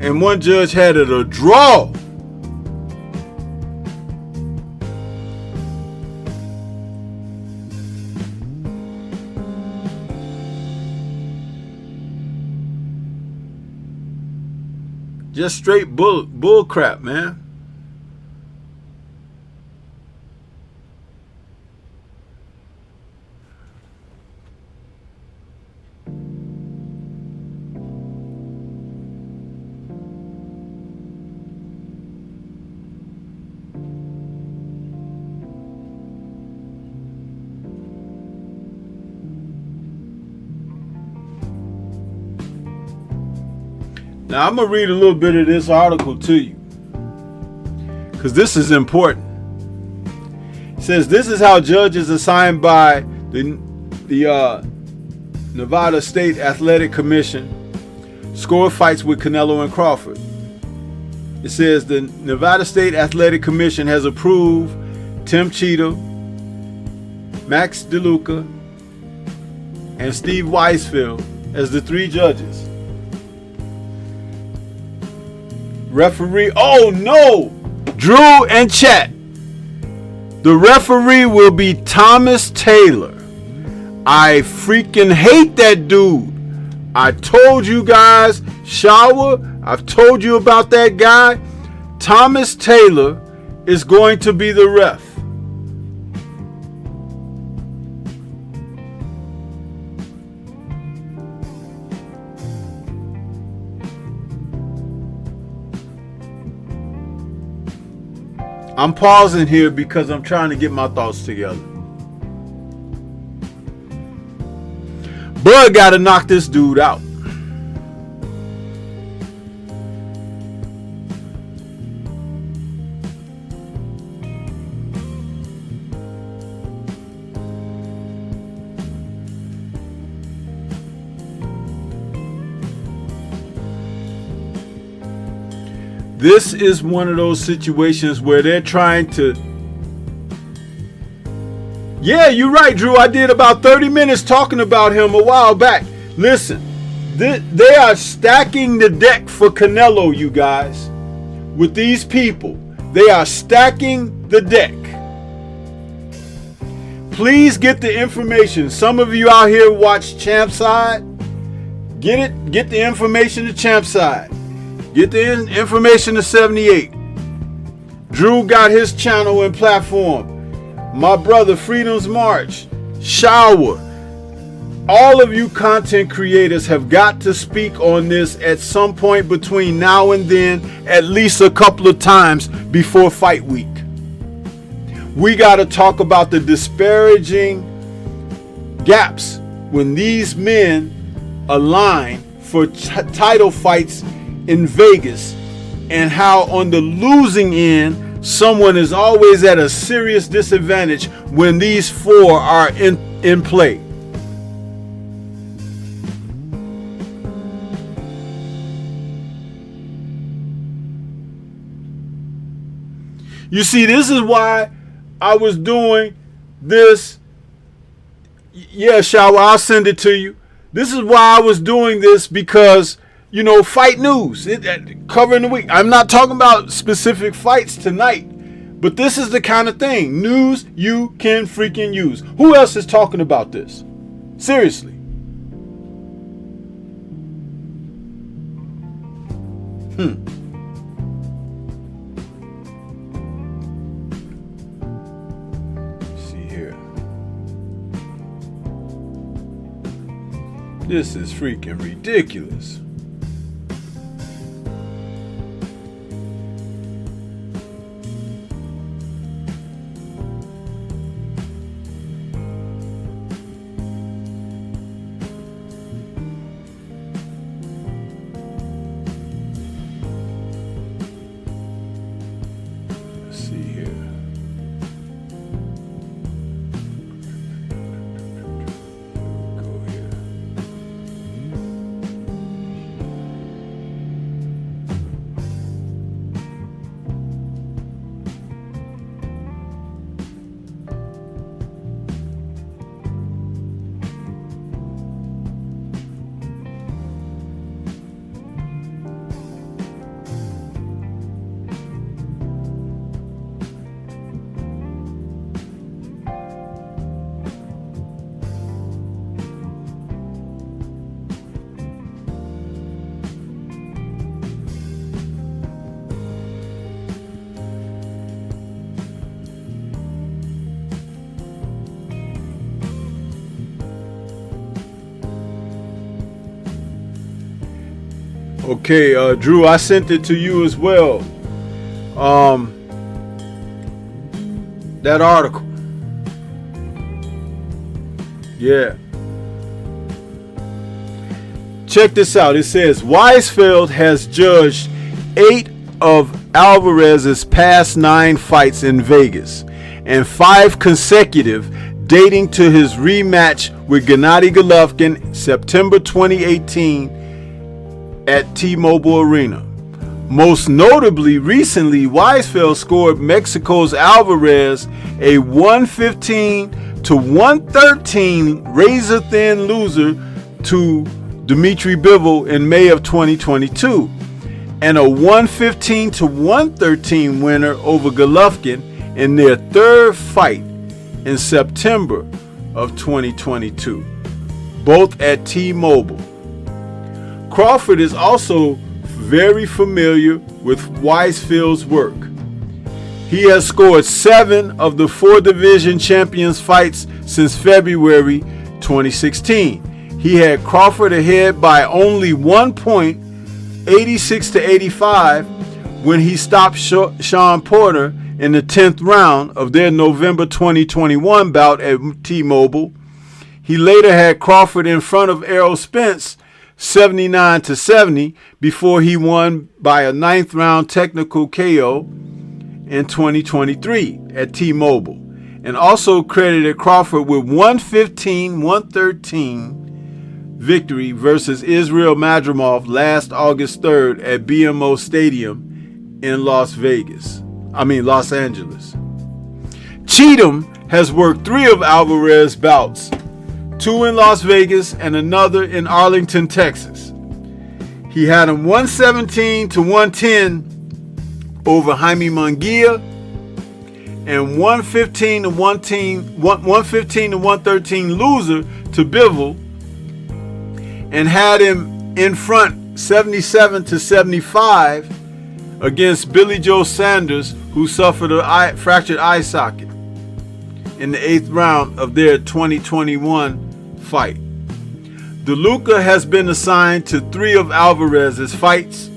And one judge had it a draw. Just straight bull crap, man. Now, I'm going to read a little bit of this article to you, because this is important. It says, this is how judges assigned by the Nevada State Athletic Commission score fights with Canelo and Crawford. It says the Nevada State Athletic Commission has approved Tim Cheetah, Max DeLuca, and Steve Weisfeld as the 3 judges. Referee, oh no! Drew and chat. The referee will be Thomas Taylor. I freaking hate that dude. I told you guys, Shower, I've told you about that guy. Thomas Taylor is going to be the ref. I'm pausing here because I'm trying to get my thoughts together. Bud got to knock this dude out. This is one of those situations where they're trying to... Yeah, you're right, Drew. I did about 30 minutes talking about him a while back. Listen, they are stacking the deck for Canelo, you guys. With these people, they are stacking the deck. Please get the information. Some of you out here watch Champside. Get it. Get the information to Champside. Get the information to 78. Drew got his channel and platform. My brother, Freedom's March, Shower. All of you content creators have got to speak on this at some point between now and then, at least a couple of times before fight week. We got to talk about the disparaging gaps when these men align for title fights in Vegas, and how on the losing end someone is always at a serious disadvantage when these 4 are in play. You see, this is why I was doing this. Yeah, Shower, I'll send it to you. This is why I was doing this, because you know, fight news, covering the week. I'm not talking about specific fights tonight, but this is the kind of thing, news you can freaking use. Who else is talking about this? Seriously. Let's see here. This is freaking ridiculous. Okay, Drew, I sent it to you as well. That article. Yeah. Check this out. It says Weisfeld has judged 8 of Alvarez's past 9 fights in Vegas and 5 consecutive dating to his rematch with Gennady Golovkin September 2018 at T-Mobile Arena. Most notably, recently, Weisfeld scored Mexico's Alvarez a 115-113 razor-thin loser to Dmitry Bivol in May of 2022, and a 115-113 winner over Golovkin in their 3rd fight in September of 2022, both at T-Mobile. Crawford is also very familiar with Weisfeld's work. He has scored 7 of the 4 division champions fights since February 2016. He had Crawford ahead by only 1 point, 86-85, when he stopped Sean Porter in the 10th round of their November 2021 bout at T-Mobile. He later had Crawford in front of Errol Spence 79-70 before he won by a 9th round technical KO in 2023 at T-Mobile, and also credited Crawford with 115-113 victory versus Israel Madrimov last August 3rd at BMO Stadium in Los Angeles. Cheatham has worked 3 of Alvarez's bouts, 2 in Las Vegas and another in Arlington, Texas. He had him 117-110 over Jaime Munguia and 115-113 loser to Bivol, and had him in front 77-75 against Billy Joe Sanders, who suffered a fractured eye socket in the 8th round of their 2021 fight. DeLuca has been assigned to 3 of Alvarez's fights.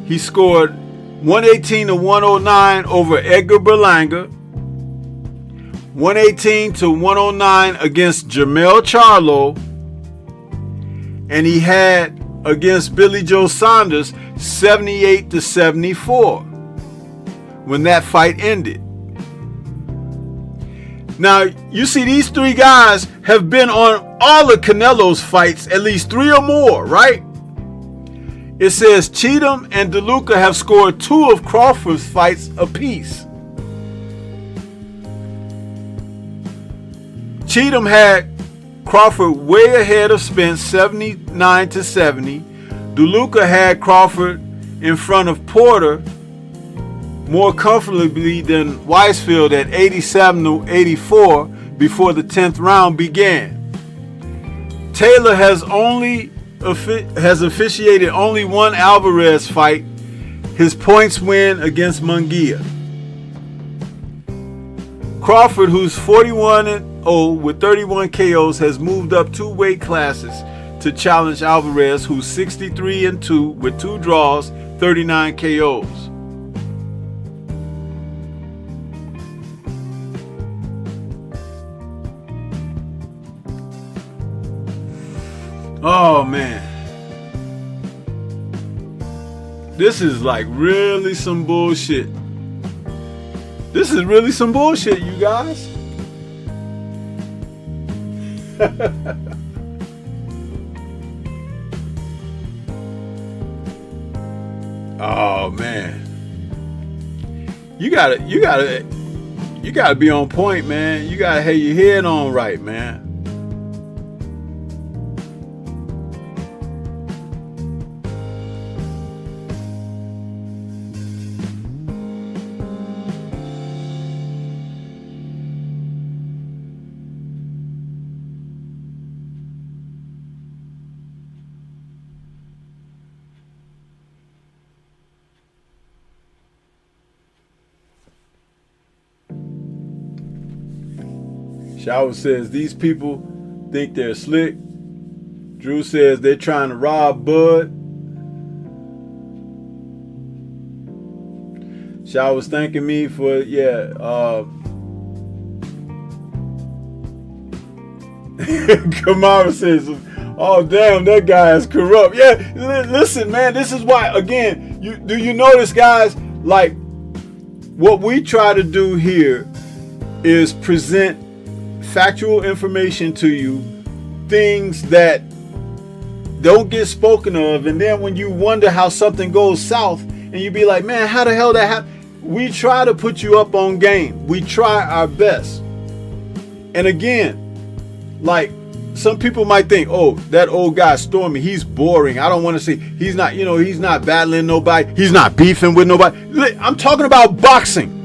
He scored 118-109 over Edgar Berlanga, 118-109 against Jermell Charlo, and he had against Billy Joe Saunders 78-74 when that fight ended. Now, you see, these 3 guys have been on all of Canelo's fights, at least 3 or more, right? It says Cheatham and DeLuca have scored 2 of Crawford's fights apiece. Cheatham had Crawford way ahead of Spence 79-70. DeLuca had Crawford in front of Porter more comfortably than Weisfeld at 87-84 before the 10th round began. Taylor has officiated only 1 Alvarez fight, his points win against Munguia. Crawford, who's 41-0 with 31 KOs, has moved up 2 weight classes to challenge Alvarez, who's 63-2 with 2 draws, 39 KOs. Oh man, this is like really some bullshit. This is really some bullshit, you guys. Oh man, you gotta be on point, man. You gotta have your head on right, man. Shower says these people think they're slick. Drew says they're trying to rob Bud. Shaw was thanking me for, Kamara says, oh damn, that guy is corrupt. Yeah, listen, man, this is why, again, do you notice, guys, like, what we try to do here is present factual information to you, things that don't get spoken of, and then when you wonder how something goes south, and you be like, man, how the hell that happened? We try to put you up on game. We try our best. And again, like, some people might think, oh, that old guy Stormy, he's boring. I don't want to see. He's not, he's not battling nobody. He's not beefing with nobody. I'm talking about boxing.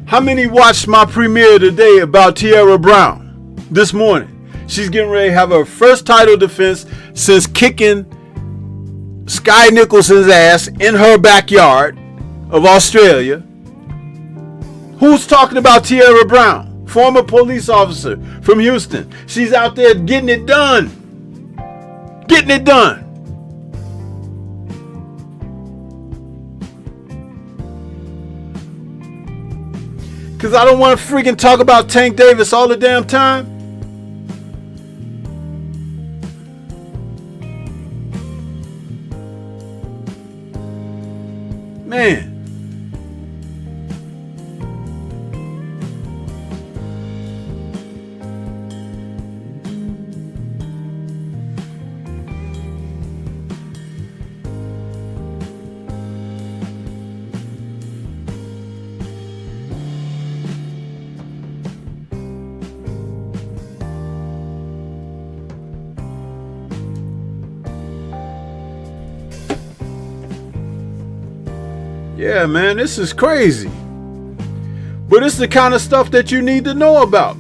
How many watched my premiere today about Tierra Brown this morning? She's getting ready to have her first title defense since kicking Sky Nicholson's ass in her backyard of Australia. Who's talking about Tierra Brown? Former police officer from Houston. She's out there getting it done. Getting it done. Because I don't want to freaking talk about Tank Davis all the damn time. Man. Yeah, man, this is crazy. But it's the kind of stuff that you need to know about.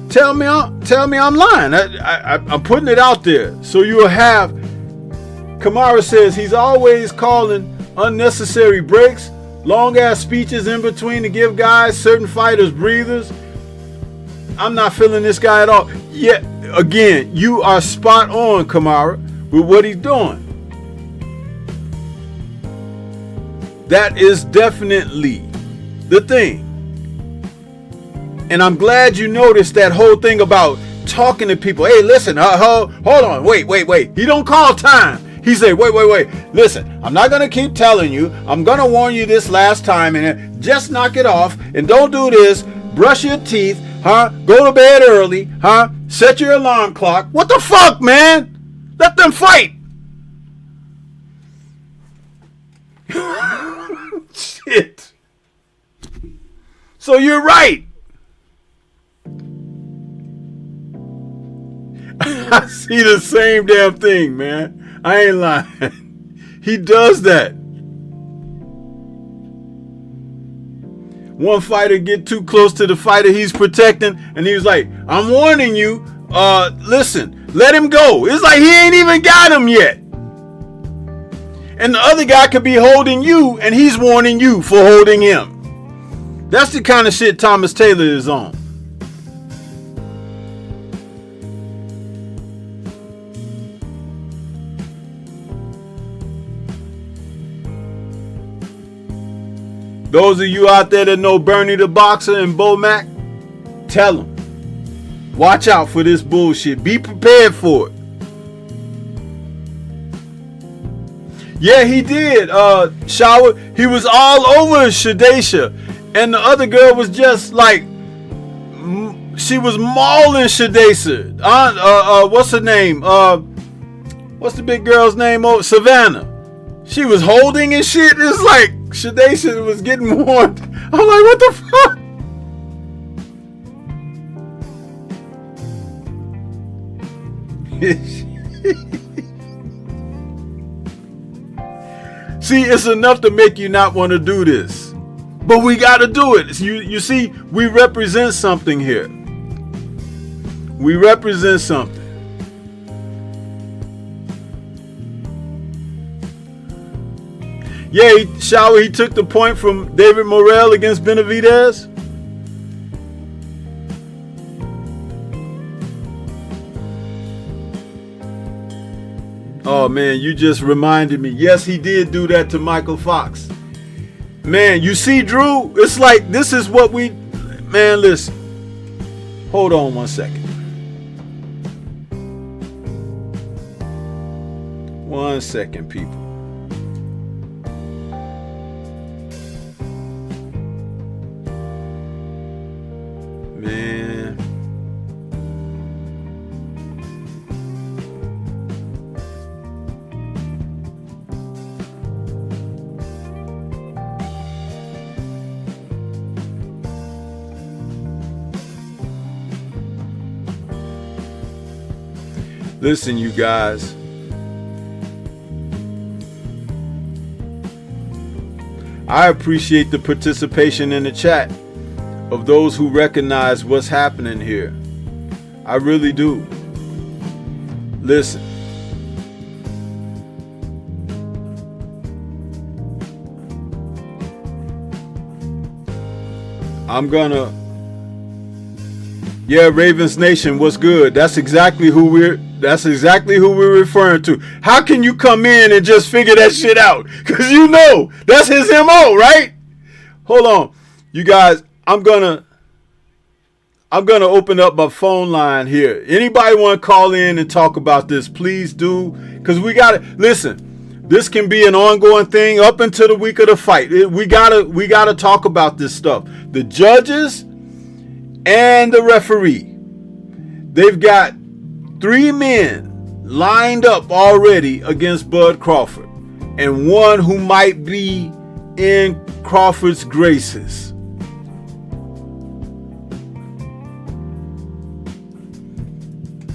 Tell me I'm lying. I'm putting it out there so you'll have. Kamara says he's always calling unnecessary breaks, long ass speeches in between to give guys, certain fighters, breathers. I'm not feeling this guy at all. Yeah, again, you are spot on, Kamara, with what he's doing. That is definitely the thing. And I'm glad you noticed that whole thing about talking to people. Hey, listen, hold on, wait. He don't call time. He say, wait. Listen, I'm not going to keep telling you. I'm going to warn you this last time, and just knock it off and don't do this. Brush your teeth, Go to bed early, Set your alarm clock. What the fuck, man? Let them fight. Shit. So you're right. I see the same damn thing, man. I ain't lying. He does that. One fighter get too close to the fighter he's protecting, and he was like, I'm warning you, listen, let him go. It's like he ain't even got him yet. And the other guy could be holding you, and he's warning you for holding him. That's the kind of shit Thomas Taylor is on. Those of you out there that know Bernie the Boxer and Bo Mac, tell them. Watch out for this bullshit. Be prepared for it. Yeah, he did. Shower. He was all over Shadesha. And the other girl was just like, she was mauling Shadesha. What's her name? What's the big girl's name? Oh, Savannah. She was holding and shit. It's like Shadesha was getting warned. I'm like, what the fuck? See, it's enough to make you not want to do this. But we got to do it. You see, we represent something here. We represent something. Yeah, he took the point from David Morrell against Benavidez. Oh man, you just reminded me. Yes, he did do that to Michael Fox. Man, you see, Drew, it's like this is what we, man, listen. Hold on 1 second. 1 second, people. Man. Listen, you guys. I appreciate the participation in the chat of those who recognize what's happening here. I really do. Listen. I'm gonna. Yeah, Ravens Nation, what's good? That's exactly who we're referring to. How can you come in and just figure that shit out? Because you know that's his MO, right? Hold on. You guys, I'm gonna open up my phone line here. Anybody want to call in and talk about this, please do. Because we gotta listen, this can be an ongoing thing up until the week of the fight. We gotta talk about this stuff. The judges and the referee, they've got 3 men lined up already against Bud Crawford, and one who might be in Crawford's graces.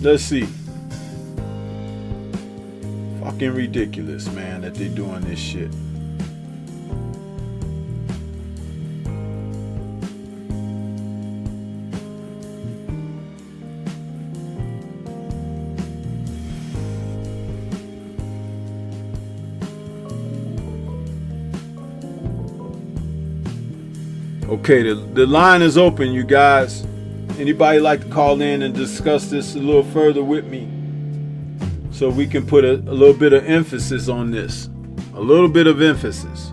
Let's see. Fucking ridiculous, man, that they're doing this shit. Okay, the line is open, you guys. Anybody like to call in and discuss this a little further with me so we can put a little bit of emphasis on this? A little bit of emphasis.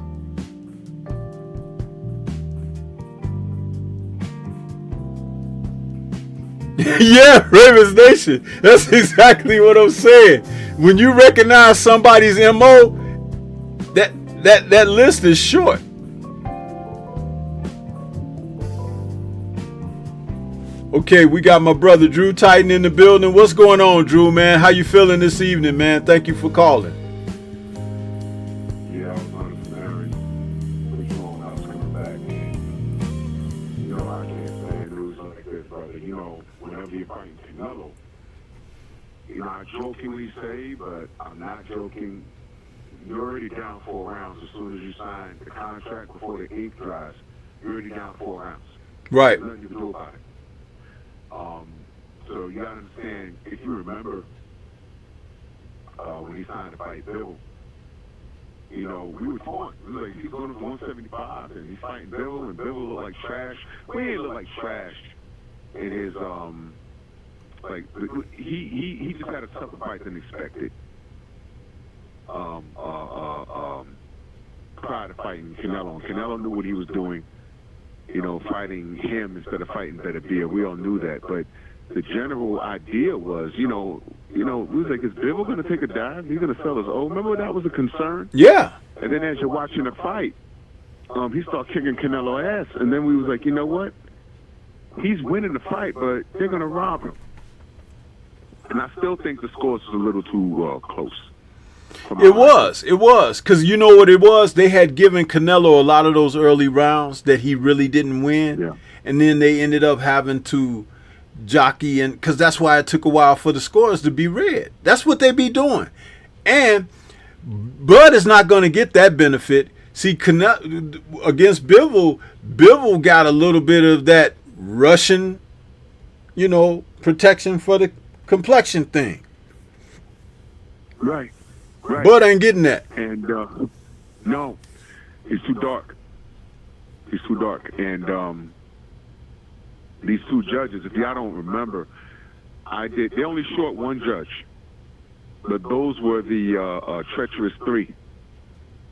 Yeah, Ravens Nation. That's exactly what I'm saying. When you recognize somebody's MO, that list is short. Okay, we got my brother Drew Titan in the building. What's going on, Drew, man? How you feeling this evening, man? Thank you for calling. Yeah, I was on the marriage. Pretty long. I was coming back, and you know, I can't stand losing like this, brother. You know, whenever you're fighting Canelo, you know, I jokingly say, but I'm not joking. You're already down 4 rounds as soon as you sign the contract before the ink dries. You're already down 4 rounds. Right. There's nothing you can do about it. So you gotta understand, if you remember when he signed to fight Bill, you know, we were torn. We were like, he's going to 175 and he's fighting Bill, and Bill looked like trash. We ain't look like trash in his like he just had a tougher fight than expected. Prior to fighting Canelo. And Canelo knew what he was doing, you know, fighting him instead of fighting Beterbiev. We all knew that, but the general idea was, you know, we was like, is Bivol going to take a dive? He's going to sell his own. Remember that was a concern? Yeah. And then as you're watching the fight, he started kicking Canelo ass, and then we was like, you know what? He's winning the fight, but they're going to rob him. And I still think the scores was a little too close. It was, because you know what it was? They had given Canelo a lot of those early rounds that he really didn't win. Yeah. And then they ended up having to jockey, and because that's why it took a while for the scores to be read. That's what they be doing. And Bud is not going to get that benefit. See, against Bivol got a little bit of that Russian, you know, protection for the complexion thing. Right. Right. Bud ain't getting that. And no, he's too dark. He's too dark. And these two judges, if y'all don't remember, they only short one judge, but those were the treacherous 3.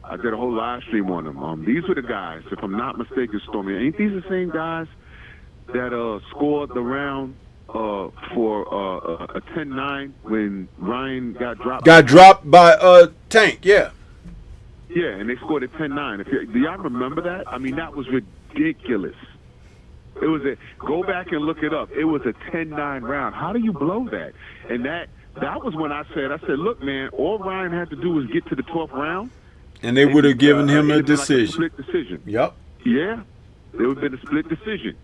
I did a whole live stream on them. These were the guys, if I'm not mistaken, Stormy. Ain't these the same guys that scored the round for a 10-9 when Ryan got dropped? Got dropped by Tank, yeah. Yeah, and they scored a 10-9. Do y'all remember that? I mean, that was ridiculous. It was go back and look it up. It was a 10-9 round. How do you blow that? And that was when I said, look, man, all Ryan had to do was get to the 12th round. And they would have given him a decision. Like a split decision. Yep. Yeah. It would have been a split decision.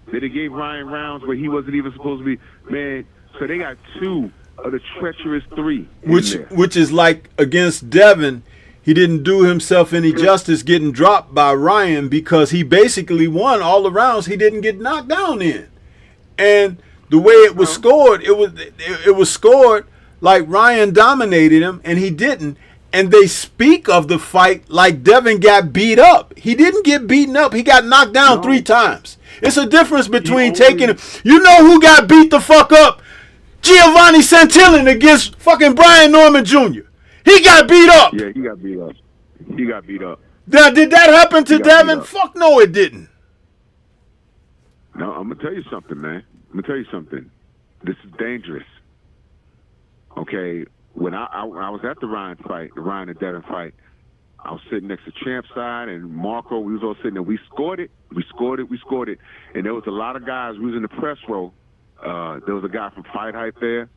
They gave Ryan rounds where he wasn't even supposed to be. Man, so they got 2 of the treacherous 3. Which is like against Devin. He didn't do himself any justice getting dropped by Ryan because he basically won all the rounds he didn't get knocked down in. And the way it was scored, it was scored like Ryan dominated him and he didn't. And they speak of the fight like Devin got beat up. He didn't get beaten up. He got knocked down 3 times. It's a difference between taking him. You know who got beat the fuck up? Giovanni Santillan against fucking Brian Norman Jr. He got beat up. Yeah, he got beat up. He got beat up. Now, did that happen to Devin? Fuck no, it didn't. No, I'm going to tell you something, man. I'm going to tell you something. This is dangerous. Okay, when I was at the Ryan and Devin fight, I was sitting next to Champ's side and Marco. We was all sitting there. We scored it. And there was a lot of guys. We was in the press row. There was a guy from Fight Hype there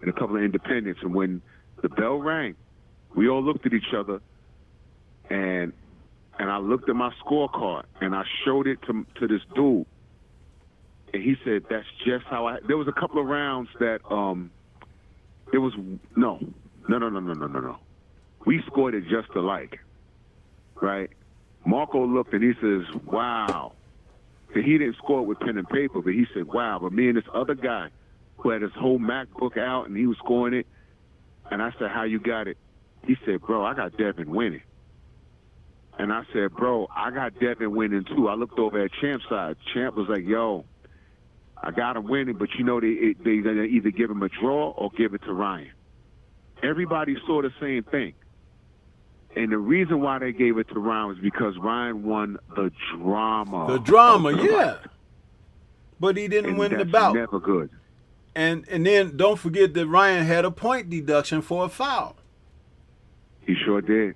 and a couple of independents. And when the bell rang, we all looked at each other, and I looked at my scorecard, and I showed it to this dude, and he said, "That's just how There was a couple of rounds that it was no. We scored it just alike, right?" Marco looked and he says, "Wow." And he didn't score it with pen and paper, but he said, "Wow." But me and this other guy who had his whole MacBook out and he was scoring it. And I said, "How you got it?" He said, "Bro, I got Devin winning." And I said, "Bro, I got Devin winning too." I looked over at Champ's side. Champ was like, "Yo, I got him winning, but you know they're going to either give him a draw or give it to Ryan." Everybody saw the same thing. And the reason why they gave it to Ryan was because Ryan won the drama. The drama, yeah. But he didn't win the bout. Never good. And then don't forget that Ryan had a point deduction for a foul. He sure did.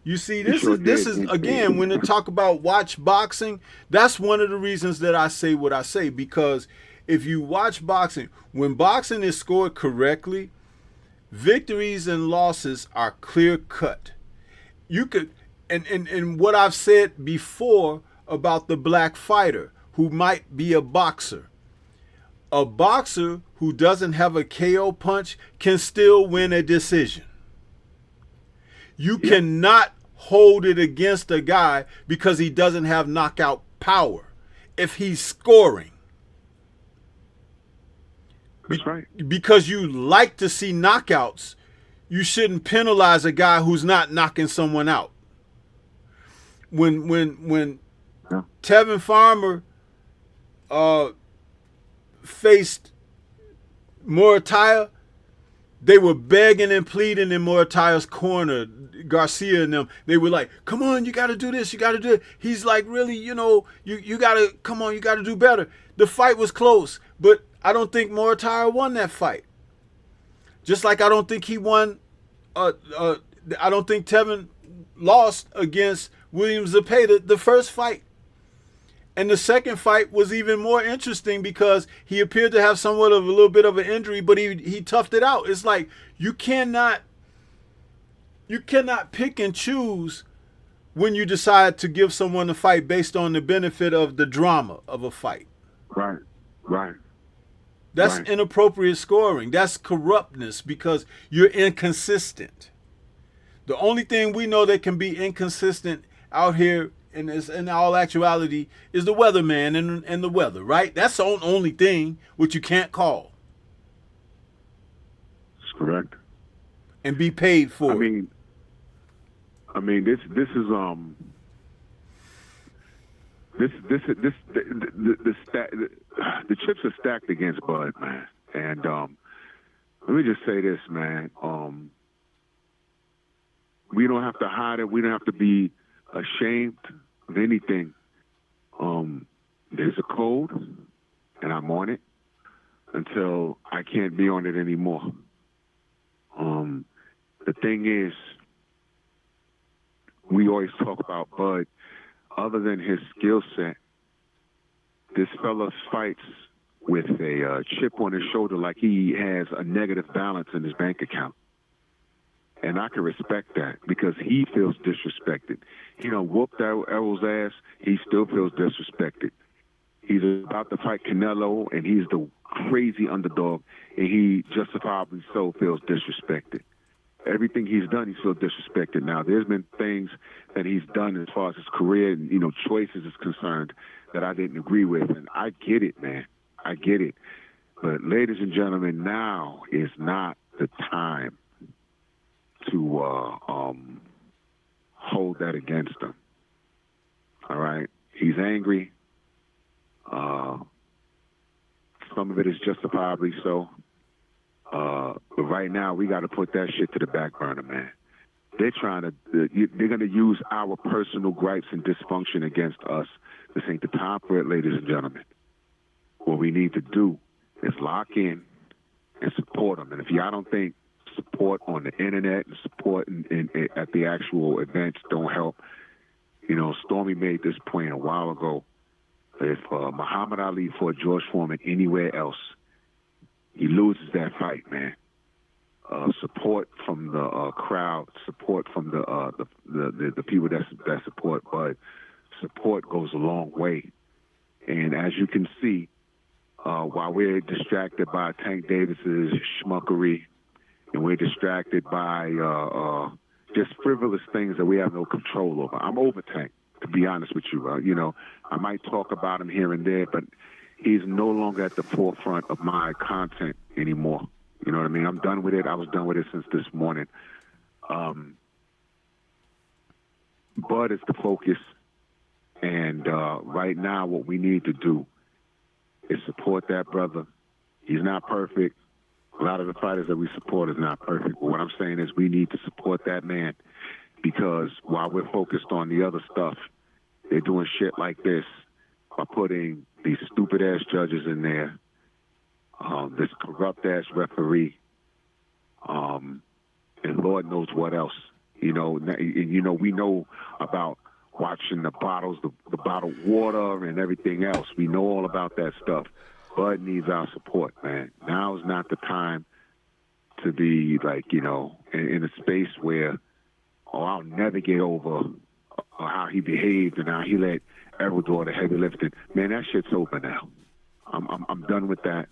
You see, this is again, when they talk about watch boxing, that's one of the reasons that I say what I say. Because if you watch boxing, when boxing is scored correctly, victories and losses are clear cut. You could, and what I've said before about the black fighter who might be a boxer. A boxer who doesn't have a KO punch can still win a decision. You cannot hold it against a guy because he doesn't have knockout power if he's scoring. That's right. Because you like to see knockouts, you shouldn't penalize a guy who's not knocking someone out. When Tevin Farmer faced Murataya, they were begging and pleading in Murataya's corner, Garcia and them. They were like, "Come on, you got to do this, you got to do it." He's like, "Really, you got to, come on, you got to do better." The fight was close, but I don't think Murataya won that fight. Just like I don't think he won, I don't think Tevin lost against William Zepeda the first fight. And the second fight was even more interesting because he appeared to have somewhat of a little bit of an injury, but he toughed it out. It's like you cannot pick and choose when you decide to give someone a fight based on the benefit of the drama of a fight. Right. That's inappropriate scoring. That's corruptness because you're inconsistent. The only thing we know that can be inconsistent out here in all actuality is the weatherman and the weather, right? That's the only thing which you can't call. That's correct. And be paid for. I mean, this is the chips are stacked against Bud, man. And let me just say this, man. We don't have to hide it. We don't have to be ashamed of anything. There's a code, and I'm on it until I can't be on it anymore. The thing is, we always talk about Bud. Other than his skill set, this fella fights with a chip on his shoulder like he has a negative balance in his bank account. And I can respect that because he feels disrespected. He done whooped Errol's ass. He still feels disrespected. He's about to fight Canelo, and he's the crazy underdog, and he justifiably so feels disrespected. Everything he's done, he feels disrespected. Now, there's been things that he's done as far as his career and, choices is concerned that I didn't agree with, and I get it, man. I get it. But, ladies and gentlemen, now is not the time to hold that against him. All right? He's angry. Some of it is justifiably so. But right now, we got to put that shit to the back burner, man. They're going to use our personal gripes and dysfunction against us. This ain't the time for it, ladies and gentlemen. What we need to do is lock in and support them. And if y'all don't think support on the internet and support at the actual events don't help, Stormy made this point a while ago. If Muhammad Ali fought George Foreman anywhere else, he loses that fight, man. Support from the crowd, support from the people that support Bud. Support goes a long way. And as you can see, while we're distracted by Tank Davis's schmuckery, and we're distracted by just frivolous things that we have no control over. I'm over Tank, to be honest with you. I might talk about him here and there, but he's no longer at the forefront of my content anymore. You know what I mean? I'm done with it. I was done with it since this morning. Bud is the focus. And right now what we need to do is support that brother. He's not perfect. A lot of the fighters that we support is not perfect. But what I'm saying is we need to support that man because while we're focused on the other stuff, they're doing shit like this by putting these stupid-ass judges in there, this corrupt-ass referee, and Lord knows what else. We know about watching the bottles, the bottled water and everything else. We know all about that stuff. Bud needs our support, man. Now is not the time to be in a space where, I'll never get over how he behaved and how he let Errol do the heavy lifting. Man, that shit's over now. I'm done with that.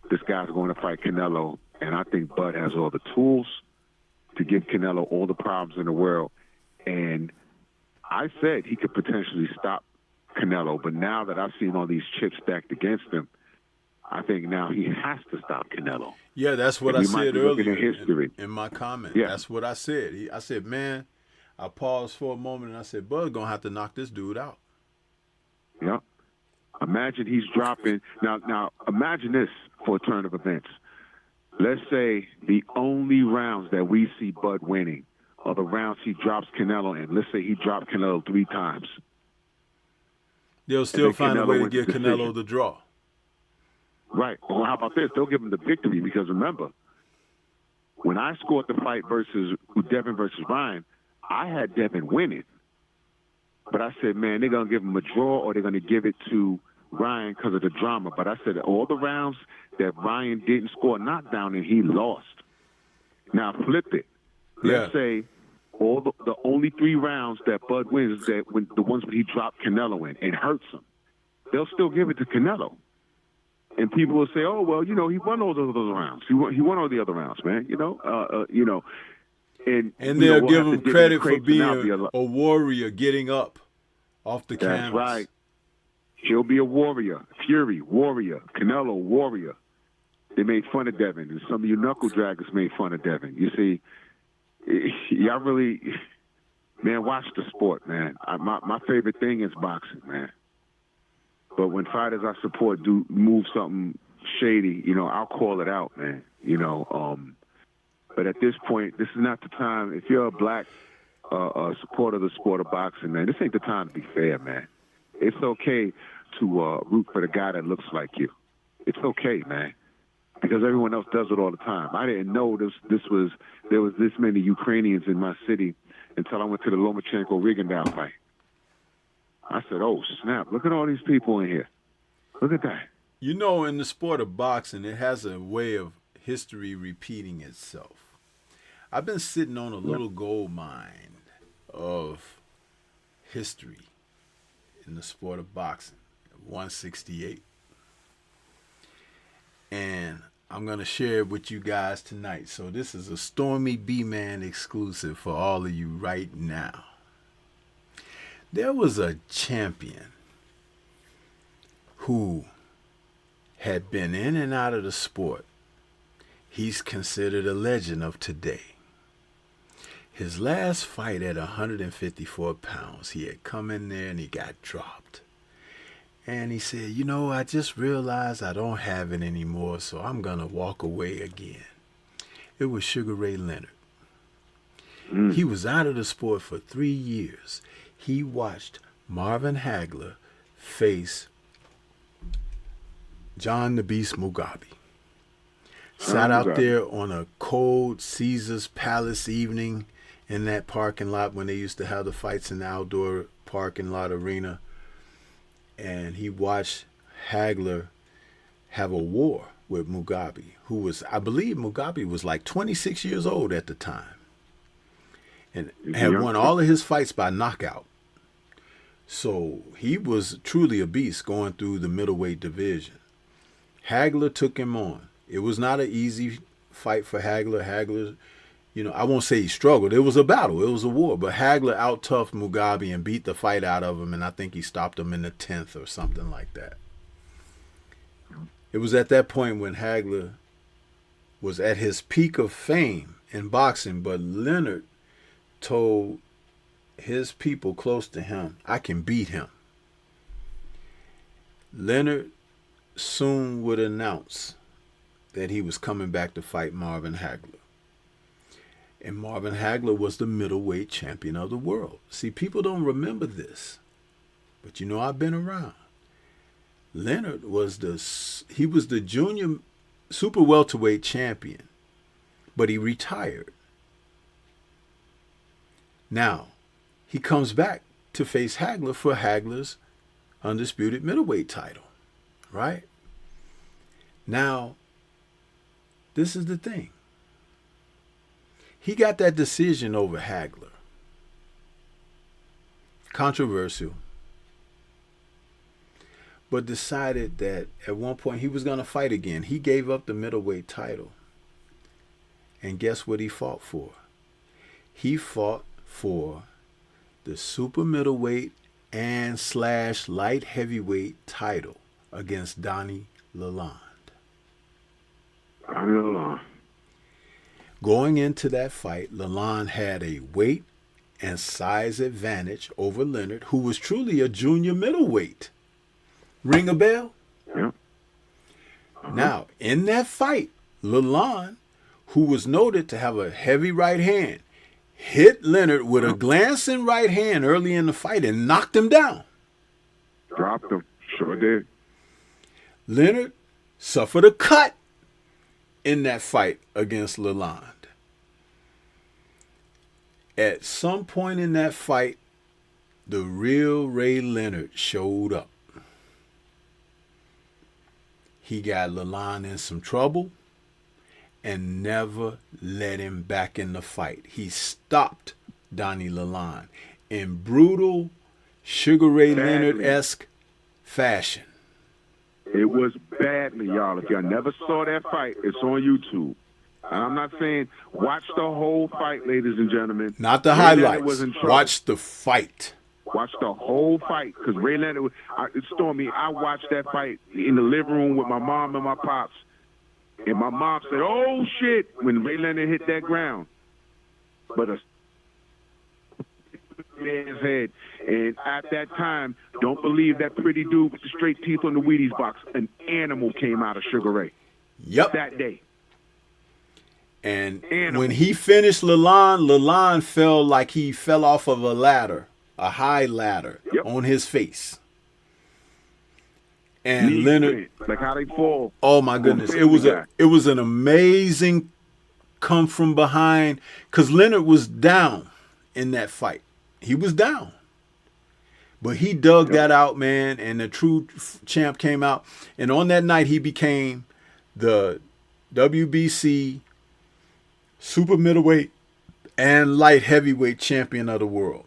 This guy's going to fight Canelo, and I think Bud has all the tools to give Canelo all the problems in the world. And I said he could potentially stop Canelo, but now that I've seen all these chips stacked against him, I think now he has to stop Canelo. Yeah, that's what I said earlier in my comment. Yeah. That's what I said. I said, man, I paused for a moment and I said, Bud's going to have to knock this dude out. Yeah. Imagine he's dropping. Now, imagine this for a turn of events. Let's say the only rounds that we see Bud winning are the rounds he drops Canelo in. Let's say he dropped Canelo 3 times. They'll still find a way to give Canelo the draw. Right. Well, how about this? They'll give him the victory because remember, when I scored the fight Devin versus Ryan, I had Devin winning. But I said, man, they're going to give him a draw or they're going to give it to Ryan because of the drama. But I said all the rounds that Ryan didn't score knockdown and he lost. Now flip it. Let's say all the only 3 rounds that Bud wins is that when the ones when he dropped Canelo in and hurts him. They'll still give it to Canelo. And people will say, oh, well, he won all those rounds. He won all the other rounds, man. And they'll give him credit for being a warrior getting up off the canvas. That's right. He'll be a warrior. Fury, warrior. Canelo, warrior. They made fun of Devin, and some of you knuckle draggers made fun of Devin. You see, y'all really, man, watch the sport, man. My favorite thing is boxing, man. But when fighters I support do move something shady, I'll call it out, man. But at this point, this is not the time. If you're a black supporter of the sport of boxing, man, this ain't the time to be fair, man. It's okay to root for the guy that looks like you. It's okay, man, because everyone else does it all the time. I didn't know there was this many Ukrainians in my city until I went to the Lomachenko-Rigondeaux fight. I said, oh, snap, look at all these people in here. Look at that. You know, in the sport of boxing, it has a way of history repeating itself. I've been sitting on a little gold mine of history in the sport of boxing, 168. And I'm going to share it with you guys tonight. So this is a Stormybman exclusive for all of you right now. There was a champion who had been in and out of the sport. He's considered a legend of today. His last fight at 154 pounds, he had come in there and he got dropped. And he said, you know, I just realized I don't have it anymore, so I'm going to walk away again. It was Sugar Ray Leonard. He was out of the sport for 3 years. He watched Marvin Hagler face John the Beast Mugabe. Sat out there on a cold Caesar's Palace evening in that parking lot when they used to have the fights in the outdoor parking lot arena. And he watched Hagler have a war with Mugabe, who was, I believe Mugabe was like 26 years old at the time. And had won all of his fights by knockout. So he was truly a beast going through the middleweight division. Hagler took him on. It was not an easy fight for Hagler. Hagler, you know, I won't say he struggled. It was a battle. It was a war. But Hagler out-toughed Mugabe and beat the fight out of him, and I think he stopped him in the 10th or something like that. It was at that point when Hagler was at his peak of fame in boxing, but Leonard told his people close to him, I can beat him. Leonard soon would announce that he was coming back to fight Marvin Hagler. And Marvin Hagler was the middleweight champion of the world. See, people don't remember this, but you know I've been around. Leonard was the junior super welterweight champion, but he retired. Now, he comes back to face Hagler for Hagler's undisputed middleweight title, right? Now, this is the thing. He got that decision over Hagler. Controversial. But decided that at one point he was going to fight again. He gave up the middleweight title. And guess what he fought for? He fought for the super middleweight and / light heavyweight title against Donnie Lalonde. Going into that fight, Lalonde had a weight and size advantage over Leonard, who was truly a junior middleweight. Ring a bell? Yeah. Now, in that fight, Lalonde, who was noted to have a heavy right hand, hit Leonard with a glancing right hand early in the fight and knocked him down. Dropped him. Sure did. Leonard suffered a cut in that fight against Lalonde. At some point in that fight, the real Ray Leonard showed up. He got Lalonde in some trouble and never let him back in the fight. He stopped Donnie Lalonde in brutal Sugar Ray Leonard-esque fashion. It was badly, y'all. If y'all never saw that fight, it's on YouTube. I'm not saying watch the whole fight, ladies and gentlemen. Not the highlights. Watch the fight. Watch the whole fight, because Ray Leonard, Stormy, I watched that fight in the living room with my mom and my pops. And my mom said, oh, shit, when Ray Leonard hit that ground. But a man's head. And at that time, don't believe that pretty dude with the straight teeth on the Wheaties box. An animal came out of Sugar Ray. Yep. That day. And Animal. when he finished Lalon fell like he fell off of a ladder, a high ladder, on his face. And Knees Leonard, bent, like how they fall. oh my goodness, it was an amazing come from behind, because Leonard was down in that fight. He was down. But he dug that out, man, and the true champ came out. And on that night, he became the WBC super middleweight and light heavyweight champion of the world.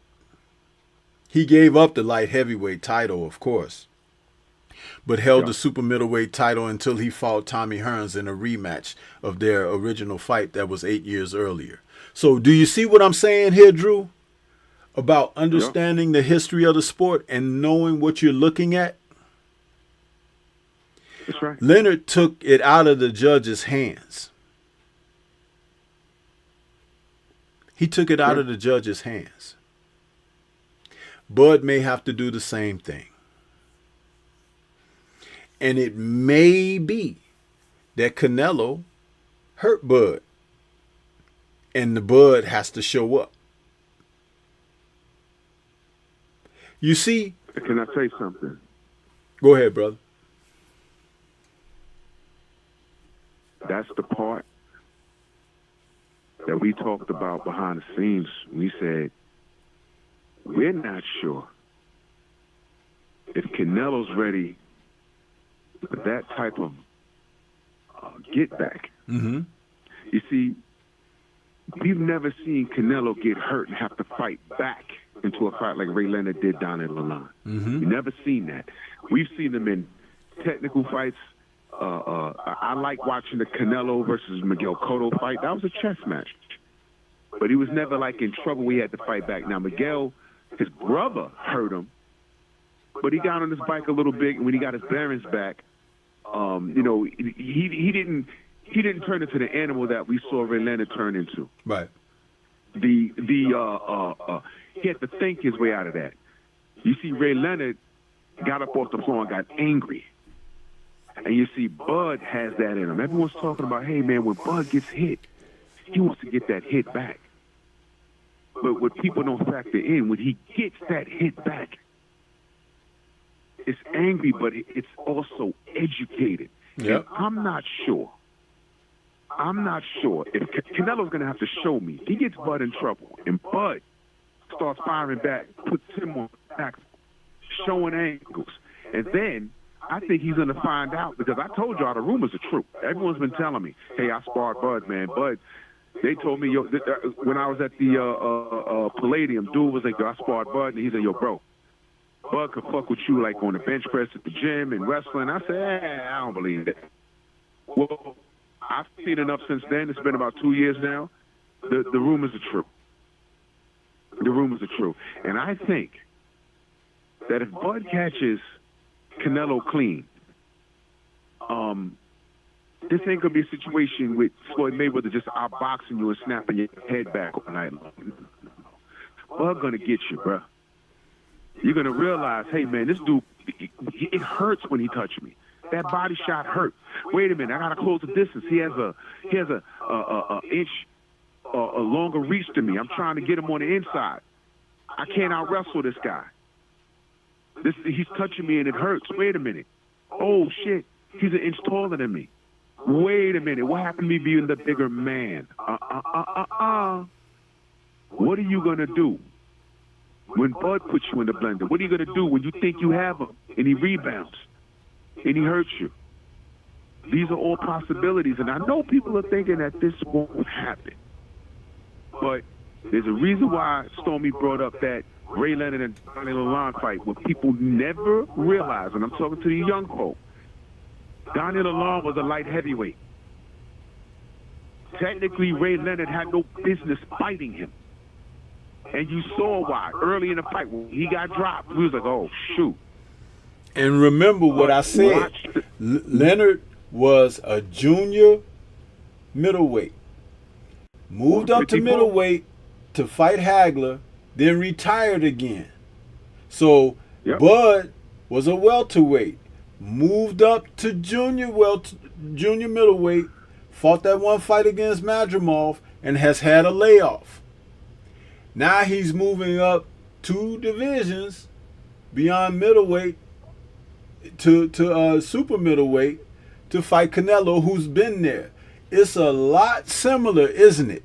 He gave up the light heavyweight title, of course, but held the super middleweight title until he fought Tommy Hearns in a rematch of their original fight that was 8 years earlier. So do you see what I'm saying here, Drew? About understanding the history of the sport and knowing what you're looking at? That's right. Leonard took it out of the judge's hands. He took it out of the judge's hands. Bud may have to do the same thing. And it may be that Canelo hurt Bud. And the Bud has to show up. You see? Can I say something? Go ahead, brother. That's the part that we talked about behind the scenes. We said, we're not sure if Canelo's ready for that type of get back. Mm-hmm. You see, we've never seen Canelo get hurt and have to fight back into a fight like Ray Leonard did down in Lalon. Mm-hmm. We've never seen that. We've seen them in technical fights. I like watching the Canelo versus Miguel Cotto fight. That was a chess match. But he was never like in trouble. We had to fight back. Now, Miguel, his brother hurt him, but he got on his bike a little bit, and when he got his bearings back, you know, he didn't turn into the animal that we saw Ray Leonard turn into. Right. He had to think his way out of that. You see, Ray Leonard got up off the floor and got angry. And you see, Bud has that in him. Everyone's talking about, hey, man, when Bud gets hit, he wants to get that hit back. But what people don't factor in, when he gets that hit back, it's angry, but it's also educated. Yep. And I'm not sure if Canelo's going to have to show me. He gets Bud in trouble, and Bud starts firing back, puts him on back, showing angles. And then I think he's going to find out, because I told y'all the rumors are true. Everyone's been telling me, hey, I sparred Bud, man. Bud, they told me, when I was at the Palladium, dude was like, yo, I sparred Bud, and he said, yo, bro, Bud could fuck with you like on the bench press at the gym and wrestling. I said, I don't believe that. Well, I've seen enough since then. It's been about 2 years now. The rumors are true. The rumors are true. And I think that if Bud catches Canelo clean, this ain't gonna be a situation with Floyd Mayweather just outboxing you and snapping your head back all night long. Bud gonna get you, bro. You're gonna realize, hey man, this dude, it hurts when he touches me. That body shot hurt. Wait a minute, I gotta close the distance. He has a inch a longer reach than me. I'm trying to get him on the inside. I can't out wrestle this guy. He's touching me and it hurts. Wait a minute. Oh shit, he's an inch taller than me. Wait a minute, what happened to me being the bigger man? What are you gonna do when Bud puts you in the blender? What are you gonna do when you think you have him and he rebounds and he hurts you? These are all possibilities, and I know people are thinking that this won't happen. But there's a reason why Stormy brought up that Ray Leonard and Donnie Lalonde fight, what people never realize, and I'm talking to the young folk. Donnie Lalonde was a light heavyweight. Technically, Ray Leonard had no business fighting him. And you saw why. Early in the fight, when he got dropped, we was like, oh, shoot. And remember what I said. Leonard was a junior middleweight. Moved up to middleweight to fight Hagler, then retired again. So Bud was a welterweight. Moved up to junior middleweight, fought that one fight against Madrimov, and has had a layoff. Now he's moving up 2 divisions beyond middleweight to super middleweight to fight Canelo, who's been there. It's a lot similar, isn't it?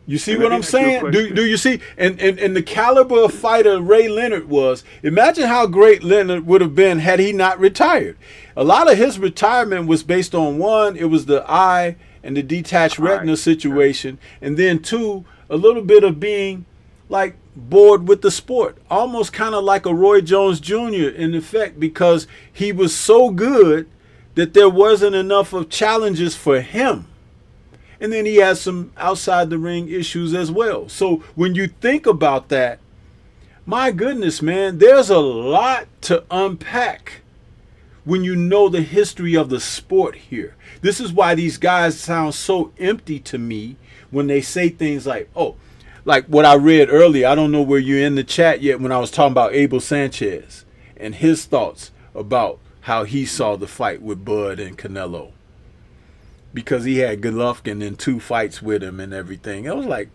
You see what I'm saying? Do you see? And the caliber of fighter Ray Leonard was, imagine how great Leonard would have been had he not retired. A lot of his retirement was based on, 1, it was the eye and the detached retina situation, and then 2, a little bit of being like bored with the sport, almost kind of like a Roy Jones Jr. in effect, because he was so good that there wasn't enough of challenges for him. And then he has some outside the ring issues as well. So when you think about that, my goodness, man, there's a lot to unpack when you know the history of the sport here. This is why these guys sound so empty to me when they say things like, oh, like what I read earlier. I don't know where you're in the chat yet, when I was talking about Abel Sanchez and his thoughts about how he saw the fight with Bud and Canelo. Because he had Golovkin in 2 fights with him and everything. I was like,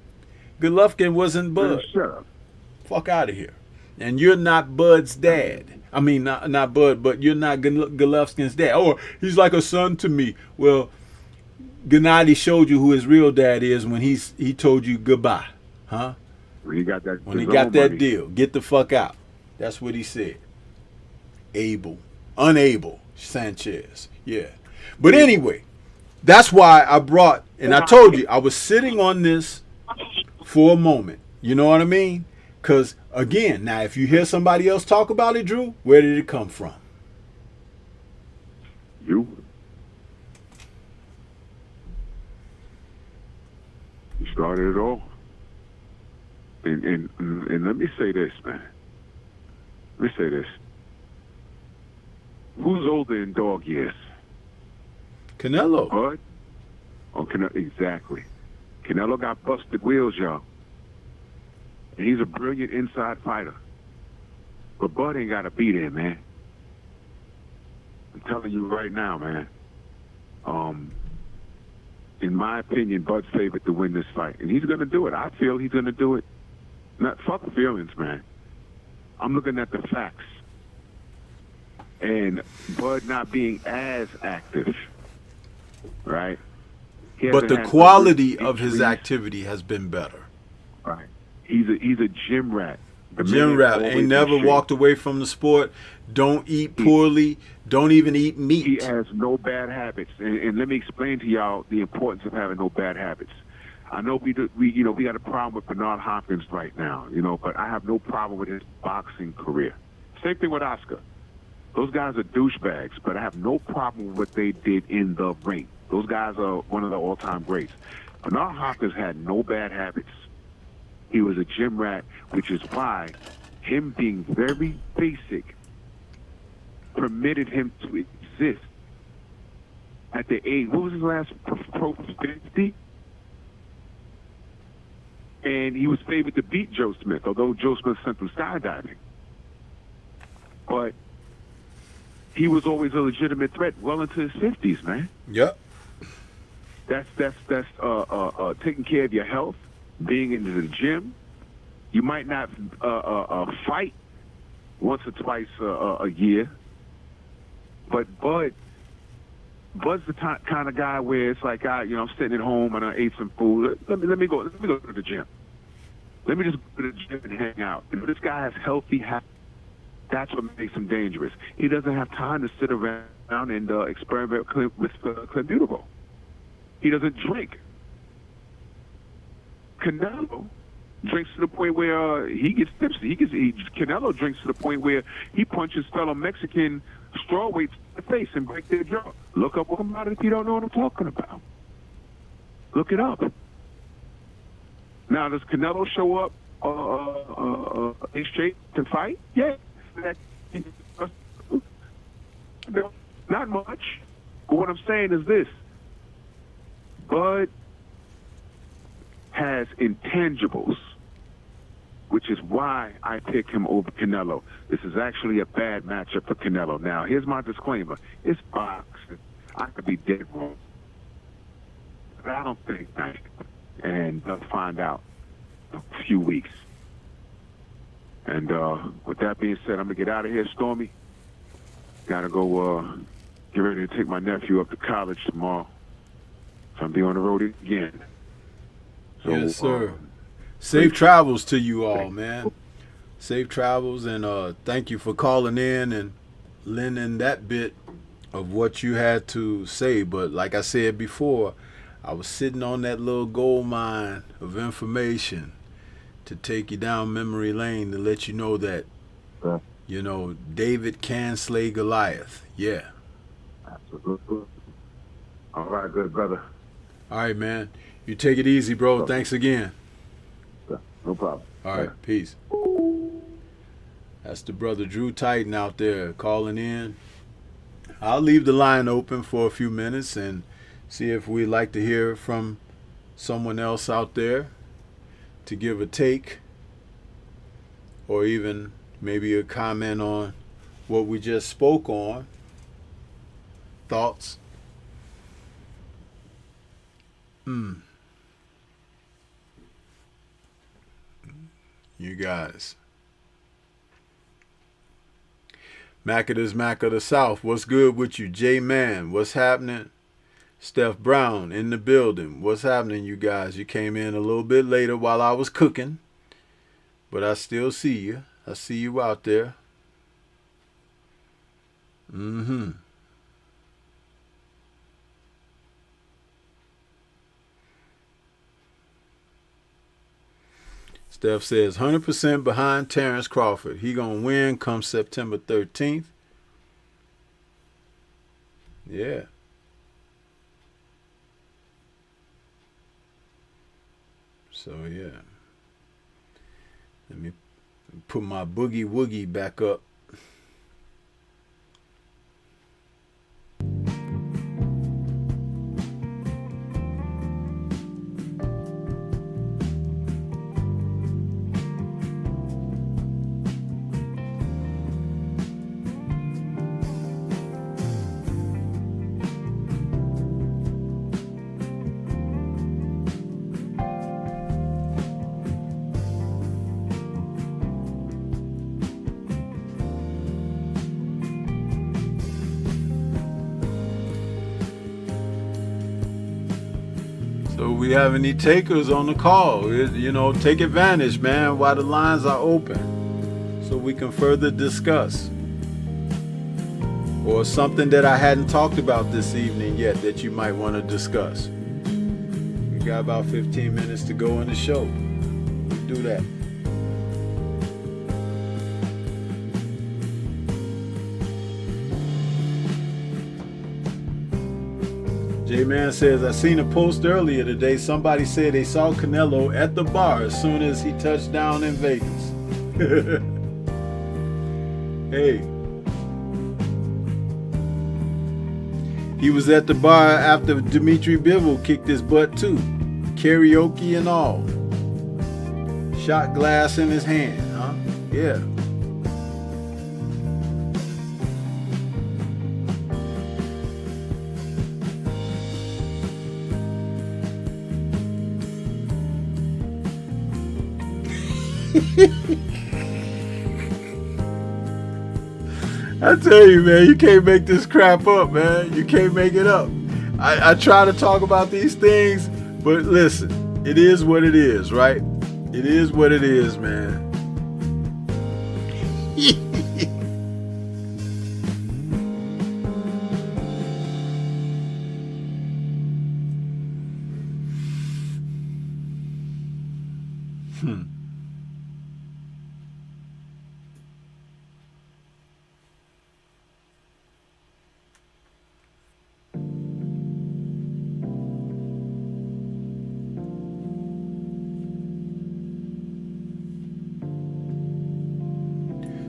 Golovkin wasn't Bud. Fuck out of here. And you're not Bud's dad. I mean, not Bud, but you're not Golovkin's dad. Or he's like a son to me. Well, Gennady showed you who his real dad is when he told you goodbye. Huh? When he got that, deal. Get the fuck out. That's what he said. Unable Sanchez. Yeah. But anyway, that's why I brought, and I told you, I was sitting on this for a moment. You know what I mean? Because, again, now if you hear somebody else talk about it, Drew, where did it come from? You started it all. And let me say this, man. Let me say this. Who's older in dog years? Canelo. Bud? Oh, exactly. Canelo got busted wheels, y'all. And he's a brilliant inside fighter. But Bud ain't got to be there, man. I'm telling you right now, man. In my opinion, Bud's favored to win this fight. And he's going to do it. I feel he's going to do it. Not fuck feelings, man. I'm looking at the facts. And Bud not being as active, right? But the quality of his activity has been better. Right. He's a gym rat. Gym rat. Ain't never walked away from the sport. Don't eat poorly. Don't even eat meat. He has no bad habits. And let me explain to y'all the importance of having no bad habits. I know we got a problem with Bernard Hopkins right now, but I have no problem with his boxing career. Same thing with Oscar. Those guys are douchebags, but I have no problem with what they did in the ring. Those guys are one of the all-time greats. Bernard Hopkins had no bad habits. He was a gym rat, which is why him being very basic permitted him to exist at the age. What was his last pro 50? And he was favored to beat Joe Smith, although Joe Smith sent him skydiving. But he was always a legitimate threat well into his 50s, man. Yep. That's taking care of your health, being into the gym. You might not fight once or twice a year, but Bud's the kind of guy where it's like, I'm sitting at home and I ate some food. Let me go to the gym. Let me just go to the gym and hang out. This guy has healthy habits. That's what makes him dangerous. He doesn't have time to sit around and experiment with clenbuterol. He doesn't drink. Canelo drinks to the point where he gets tipsy. Canelo drinks to the point where he punches fellow Mexican strawweights in the face and break their jaw. Look up about it if you don't know what I'm talking about. Look it up. Now, does Canelo show up in shape to fight? Yeah. Not much. But what I'm saying is this. Bud has intangibles, which is why I pick him over Canelo. This is actually a bad matchup for Canelo. Now, here's my disclaimer. It's boxing. I could be dead wrong. But I don't think that. And they'll find out in a few weeks. And with that being said, I'm going to get out of here, Stormy. Got to go get ready to take my nephew up to college tomorrow. So I'll be on the road again. So, yes, sir. Safe travels to you all, man. Safe travels, and thank you for calling in and lending that bit of what you had to say. But like I said before, I was sitting on that little gold mine of information to take you down memory lane to let you know that, you know, David can slay Goliath. Yeah. Absolutely. All right, good brother. All right, man. You take it easy, bro. Thanks again. No problem. All right, peace. That's the brother Drew Titan out there calling in. I'll leave the line open for a few minutes and see if we'd like to hear from someone else out there to give a take or even maybe a comment on what we just spoke on. Thoughts? You guys. Mac of the South, what's good with you? J-Man, what's happening? Steph Brown in the building. What's happening, you guys? You came in a little bit later while I was cooking, but I still see you. I see you out there. Steph says 100% behind Terrence Crawford. He gonna win come September 13th. Yeah. So yeah. Let me put my boogie woogie back up. So we have any takers on the call? You know, take advantage, man, while the lines are open so we can further discuss. Or something that I hadn't talked about this evening yet that you might want to discuss. We got about 15 minutes to go in the show. Do that. J-Man says, I seen a post earlier today. Somebody said they saw Canelo at the bar as soon as he touched down in Vegas. Hey. He was at the bar after Dimitri Bivol kicked his butt too. Karaoke and all. Shot glass in his hand, huh? Yeah. I tell you, man, you can't make this crap up, man. You can't make it up. I try to talk about these things, but listen, it is what it is, right? It is what it is, man.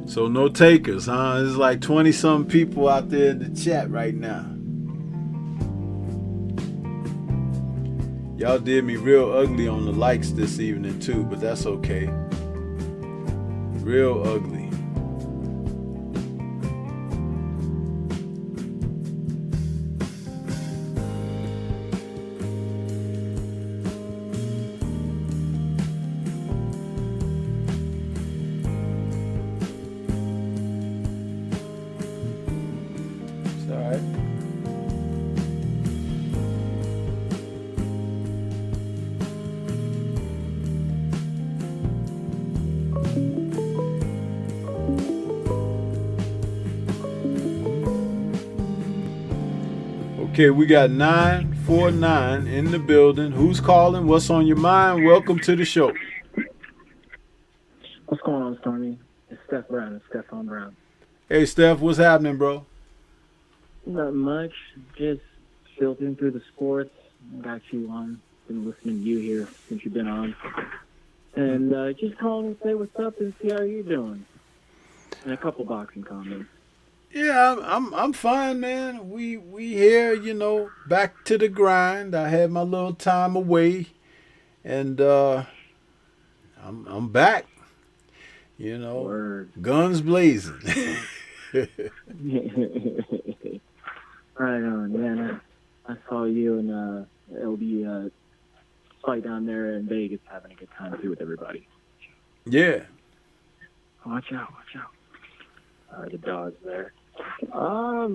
So no takers, huh? There's like 20-some people out there in the chat right now. Y'all did me real ugly on the likes this evening too, but that's okay. Real ugly. Okay, we got 949 in the building. Who's calling? What's on your mind? Welcome to the show. What's going on, Stormy? It's Steph Brown. It's Stephon Brown. Hey, Steph, what's happening, bro? Not much. Just filtering through the sports. Got you on. Been listening to you here since you've been on. And just calling to say what's up and see how you're doing. And a couple boxing comments. Yeah, I'm fine, man. We here, you know, back to the grind. I had my little time away, and I'm back. You know, Word. guns blazing. Right on, man. I saw you and LB fight down there in Vegas, having a good time too with everybody. Yeah. Watch out. The dog's there. I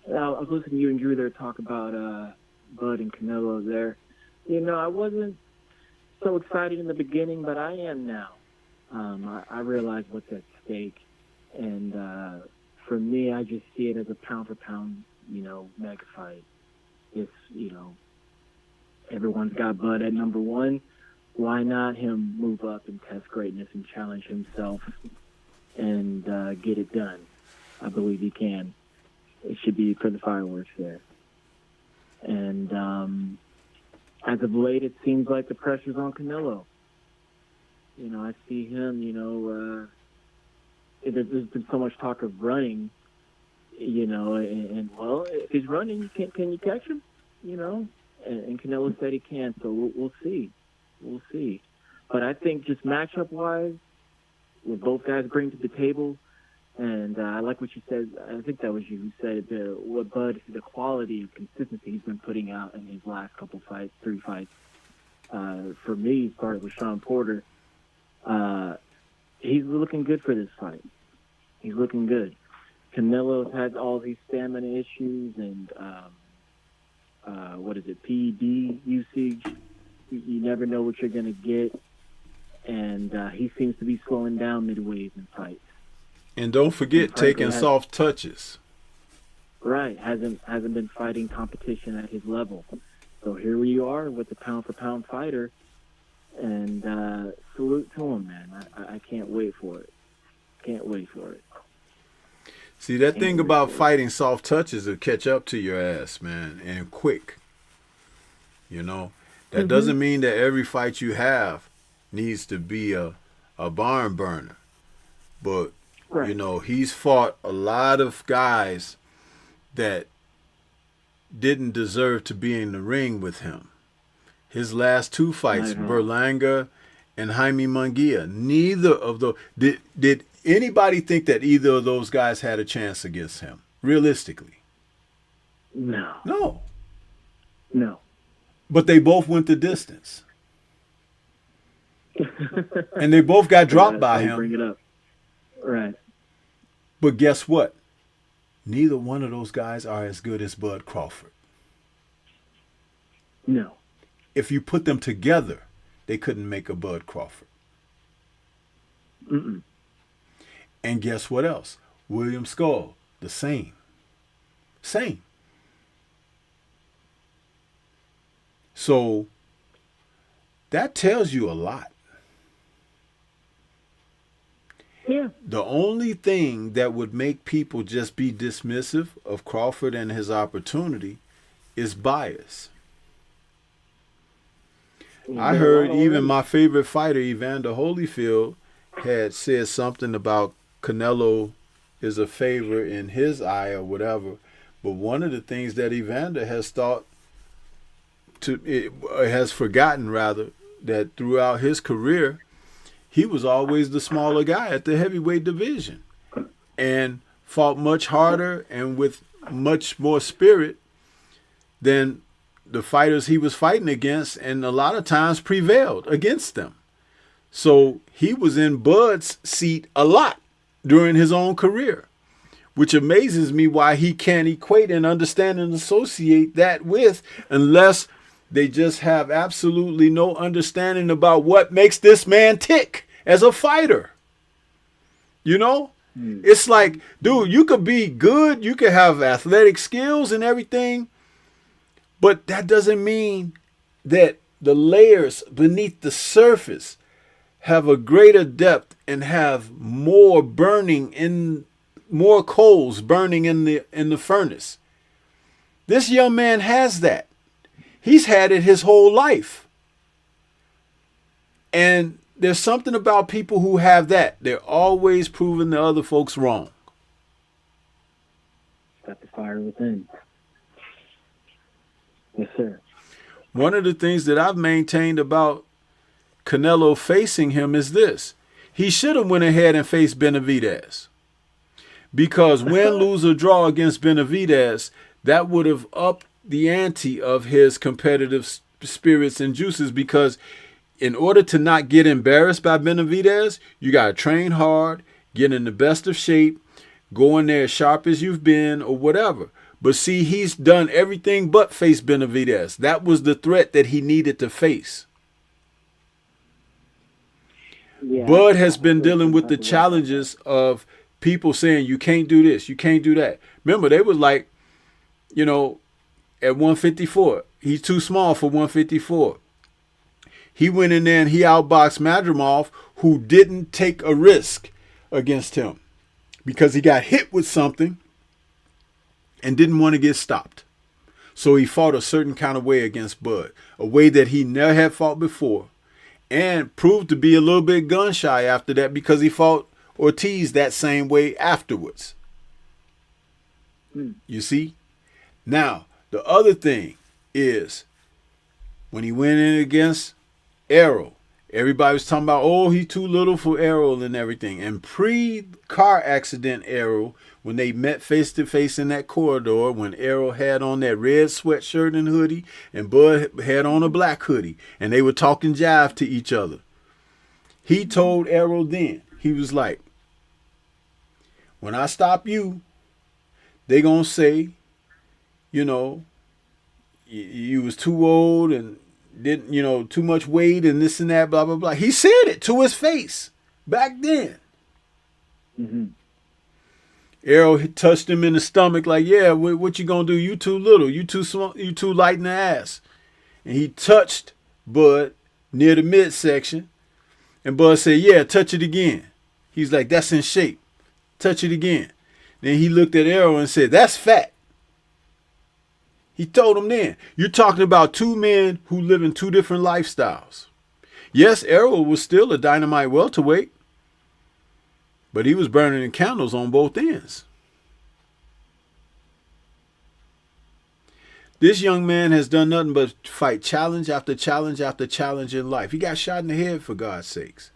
was listening to you and Drew there talk about Bud and Canelo there. You know, I wasn't so excited in the beginning, but I am now. I realize what's at stake, and for me, I just see it as a pound for pound, you know, mega fight. It's, you know, everyone's got Bud at number one. Why not him move up and test greatness and challenge himself and get it done? I believe he can. It should be for the fireworks there. And as of late, it seems like the pressure's on Canelo. You know, I see him, you know, there's been so much talk of running, you know, and well, if he's running, can you catch him? You know? And Canelo said he can, so we'll see. We'll see. But I think just matchup-wise, what both guys bring to the table, and I like what you said. I think that was you who said what Bud, the quality and consistency he's been putting out in his last couple fights, 3 fights. For me, he started with Sean Porter. He's looking good for this fight. He's looking good. Canelo's had all these stamina issues and PED usage. You never know what you're going to get. And he seems to be slowing down midways in fights. And don't forget taking soft touches. Right. Hasn't been fighting competition at his level. So here we are with the pound-for-pound fighter. And salute to him, man. I can't wait for it. Can't wait for it. See, that thing about fighting soft touches will catch up to your ass, man, and quick. You know? That doesn't mean that every fight you have needs to be a barn burner. But, you know, he's fought a lot of guys that didn't deserve to be in the ring with him. His last 2 fights, Berlanga and Jaime Munguia, neither of those... Did anybody think that either of those guys had a chance against him, realistically? No. No. But they both went the distance. And they both got dropped by him. Bring it up. Right. But guess what? Neither one of those guys are as good as Bud Crawford. No. If you put them together, they couldn't make a Bud Crawford. Mm-mm. And guess what else? William Skull, the same. Same. So that tells you a lot. Yeah. The only thing that would make people just be dismissive of Crawford and his opportunity is bias. I heard even my favorite fighter, Evander Holyfield, had said something about Canelo is a favor in his eye or whatever. But one of the things that Evander has forgotten that throughout his career, he was always the smaller guy at the heavyweight division and fought much harder and with much more spirit than the fighters he was fighting against, and a lot of times prevailed against them. So he was in Bud's seat a lot during his own career, which amazes me why he can't equate and understand and associate that with, unless they just have absolutely no understanding about what makes this man tick as a fighter. You know? It's like, dude, you could be good, you could have athletic skills and everything, but that doesn't mean that the layers beneath the surface have a greater depth and have more coals burning in the furnace. This young man has that. He's had it his whole life. And there's something about people who have that. They're always proving the other folks wrong. Got the fire within. Yes, sir. One of the things that I've maintained about Canelo facing him is this. He should have went ahead and faced Benavidez. Because win, lose, or draw against Benavidez, that would have upped the ante of his competitive spirits and juices, because in order to not get embarrassed by Benavidez, you got to train hard, get in the best of shape, go in there as sharp as you've been or whatever. But see, he's done everything but face Benavidez. That was the threat that he needed to face. Yeah, Bud has been dealing with the challenges of people saying, you can't do this, you can't do that. Remember, they was like, at 154, he's too small for 154. He went in there and he outboxed Madrimov, who didn't take a risk against him because he got hit with something and didn't want to get stopped. So he fought a certain kind of way against Bud, a way that he never had fought before, and proved to be a little bit gun shy after that because he fought Ortiz that same way afterwards. You see? Now, the other thing is when he went in against Errol, everybody was talking about, oh, he's too little for Errol and everything. And pre-car accident Errol, when they met face to face in that corridor, when Errol had on that red sweatshirt and hoodie and Bud had on a black hoodie, and they were talking jive to each other, he told Errol then, he was like, when I stop you, they gonna say, you was too old and didn't, too much weight and this and that, blah, blah, blah. He said it to his face back then. Mm-hmm. Errol touched him in the stomach like, yeah, what you gonna do? You too little. You too small. You too light in the ass. And he touched Bud near the midsection. And Bud said, yeah, touch it again. He's like, that's in shape. Touch it again. Then he looked at Errol and said, that's fat. He told him then, you're talking about two men who live in two different lifestyles. Yes, Errol was still a dynamite welterweight, but he was burning the candles on both ends. This young man has done nothing but fight challenge after challenge after challenge in life. He got shot in the head, for God's sakes.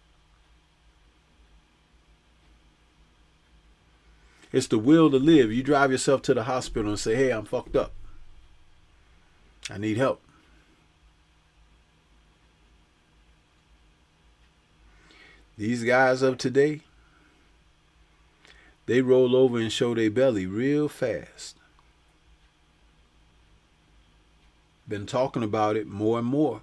It's the will to live. You drive yourself to the hospital and say, hey, I'm fucked up. I need help. These guys of today, they roll over and show their belly real fast. Been talking about it more and more.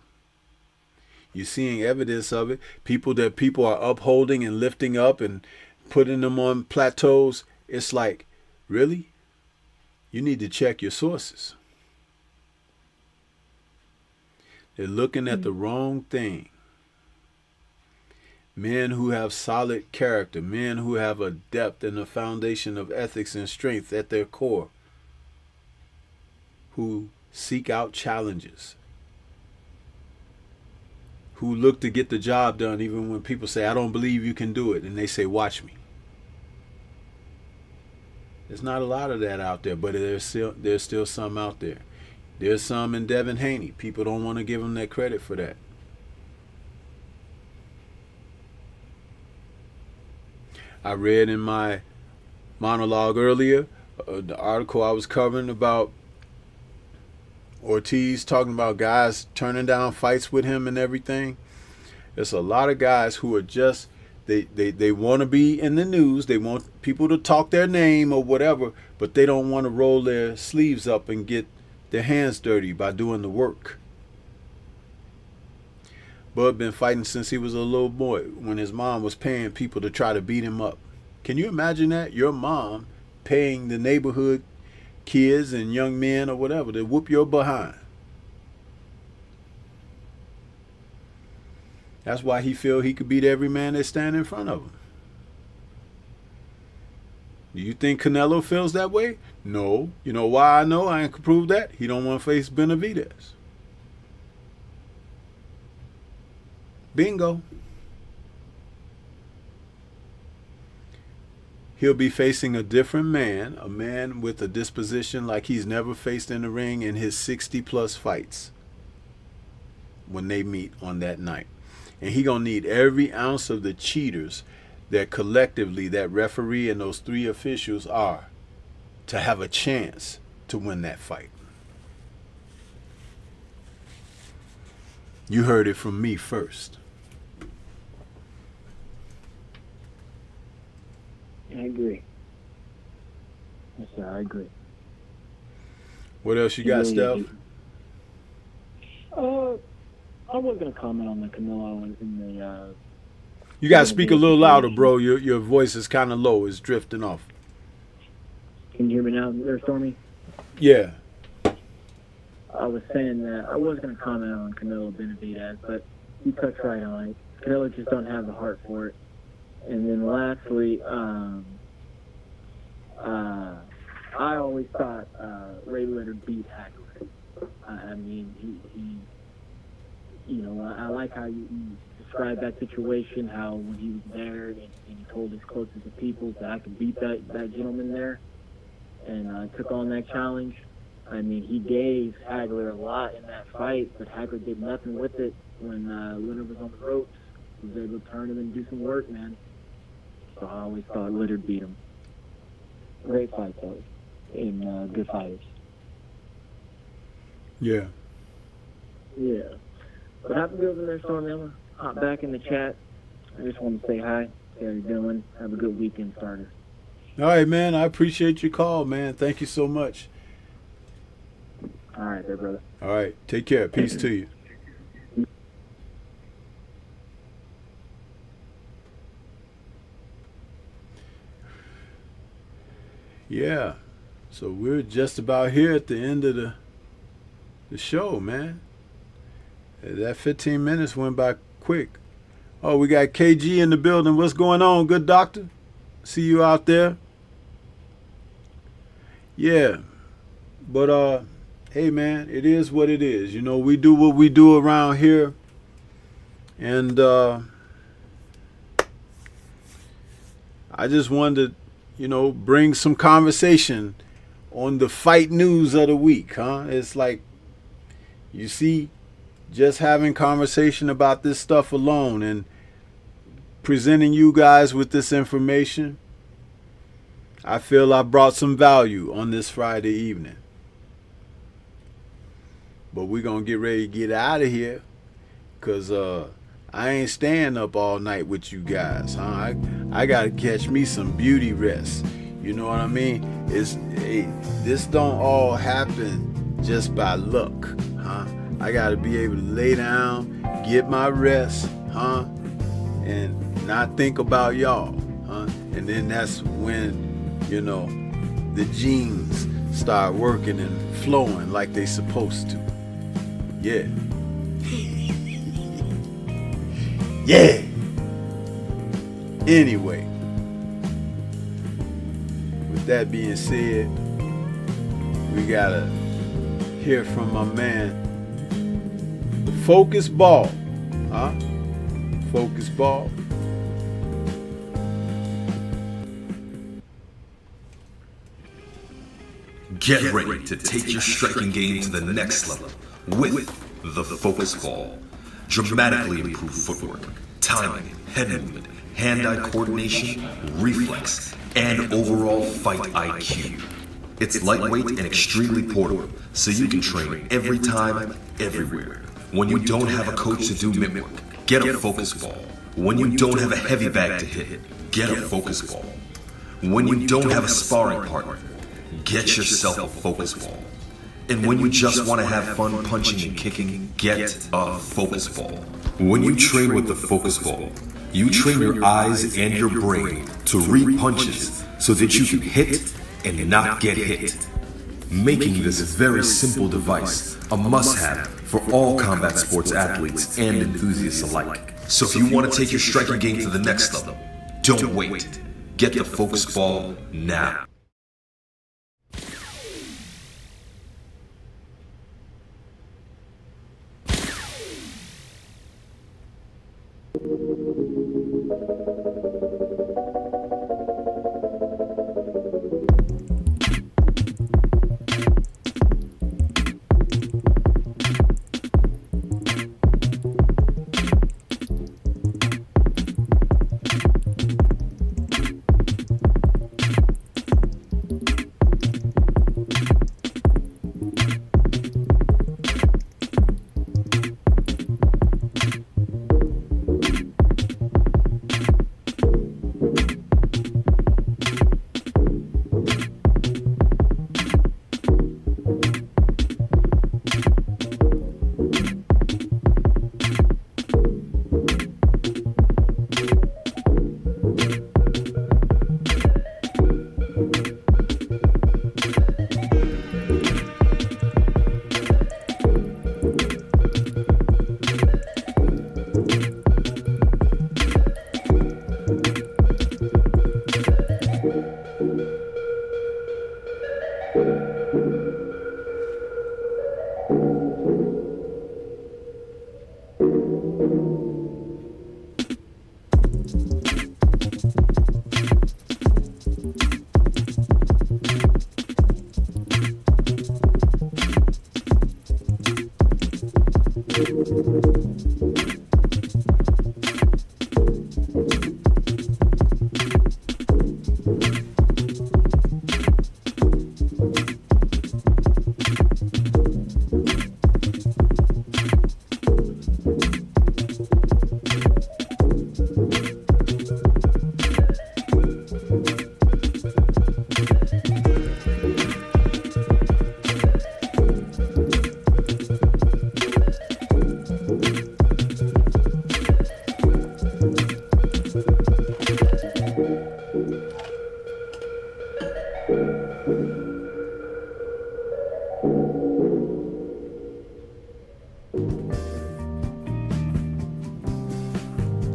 You're seeing evidence of it. People are upholding and lifting up and putting them on plateaus. It's like, really? You need to check your sources. They're looking at the wrong thing. Men who have solid character, men who have a depth and a foundation of ethics and strength at their core, who seek out challenges, who look to get the job done even when people say, I don't believe you can do it, and they say, watch me. There's not a lot of that out there, but there's still some out there. There's some in Devin Haney. People don't want to give him that credit for that. I read in my monologue earlier, the article I was covering about Ortiz talking about guys turning down fights with him and everything. There's a lot of guys who are just, they want to be in the news. They want people to talk their name or whatever, but they don't want to roll their sleeves up and get their hands dirty by doing the work. Bud been fighting since he was a little boy, when his mom was paying people to try to beat him up Can you imagine that? Your mom paying the neighborhood kids and young men or whatever to whoop your behind. That's why he feel he could beat every man that stand in front of him. Do you think Canelo feels that way? No. You know why I know? I can prove that. He don't want to face Benavidez. Bingo. He'll be facing a different man, a man with a disposition like he's never faced in the ring in his 60-plus fights when they meet on that night. And he gonna need every ounce of the cheaters that collectively that referee and those 3 officials are to have a chance to win that fight. You heard it from me first. I agree. Yes, sir, I agree. What else you got, Steph? I was going to comment on the Canelo in the... You got to speak a little louder, bro. Your voice is kind of low. It's drifting off. Can you hear me now there, Stormy? Yeah. I was saying that I was going to comment on Canelo Benavidez, but you touched right on it. Canelo just don't have the heart for it. And then lastly, I always thought Ray Leonard beat Hagler. I mean, he you know, I like how you described that situation, how when he was there and he told his closest of people that I could beat that gentleman there, and took on that challenge. I mean, he gave Hagler a lot in that fight, but Hagler did nothing with it when Leonard was on the ropes. He was able to turn him and do some work, man. So I always thought Leonard beat him. Great fight, though, and good fighters. Yeah. Yeah. But happy to be over there, Stormy. I'm going to hop back in the chat. I just want to say hi. See how you're doing. Have a good weekend starter. All right, man. I appreciate your call, man. Thank you so much. All right there, brother. All right. Take care. Peace to you. Yeah. So we're just about here at the end of the show, man. That 15 minutes went by quick. Oh, we got KG in the building. What's going on, good doctor? See you out there. Yeah. But hey, man, it is what it is. You know, we do what we do around here. And I just wanted to, you know, bring some conversation on the fight news of the week, huh? It's like, you see, just having conversation about this stuff alone and presenting you guys with this information, I feel I brought some value on this Friday evening. But we're going to get ready to get out of here because I ain't staying up all night with you guys, huh? I got to catch me some beauty rest. You know what I mean? This don't all happen just by luck, huh? I got to be able to lay down, get my rest, huh? And not think about y'all, huh? And then that's when, you know, the genes start working and flowing like they supposed to. Yeah. Yeah. Anyway, with that being said, we gotta hear from my man, the Focus Ball, huh? Focus Ball. Get ready to take your striking game to the next level with the Focus Ball. Dramatically improved footwork, timing, head movement, hand-eye coordination, reflex, and overall fight IQ. It's lightweight and extremely portable, so you can train every time, everywhere. When you don't have a coach to do mitt work, get a Focus Ball. When you don't have a heavy bag to hit, get a Focus Ball. When you don't have a sparring partner, get yourself a Focus Ball. And when you just want to have fun punching and kicking, get a Focus Ball. When you train with the Focus Ball, You train your eyes and your brain to read punches so that you can hit and not get hit, making this very simple device a must-have for all combat sports athletes and enthusiasts alike. So if you want to take your striking game to the next level, don't wait. Get the Focus Ball now.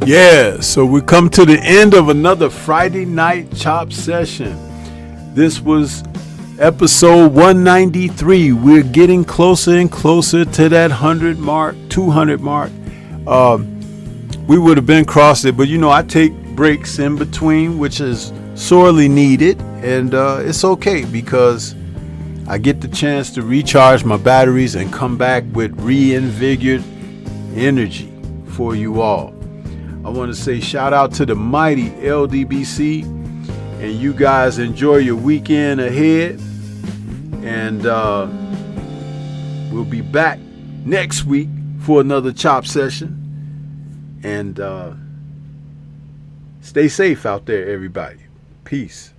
Yeah, so we come to the end of another Friday night chop session. This was episode 193. We're getting closer and closer to that 100 mark, 200 mark. We would have been crossed it, but I take breaks in between, which is sorely needed, and it's okay because I get the chance to recharge my batteries and come back with reinvigorated energy for you all. I want to say shout out to the mighty LDBC, and you guys enjoy your weekend ahead, and we'll be back next week for another chop session, and stay safe out there, everybody. Peace.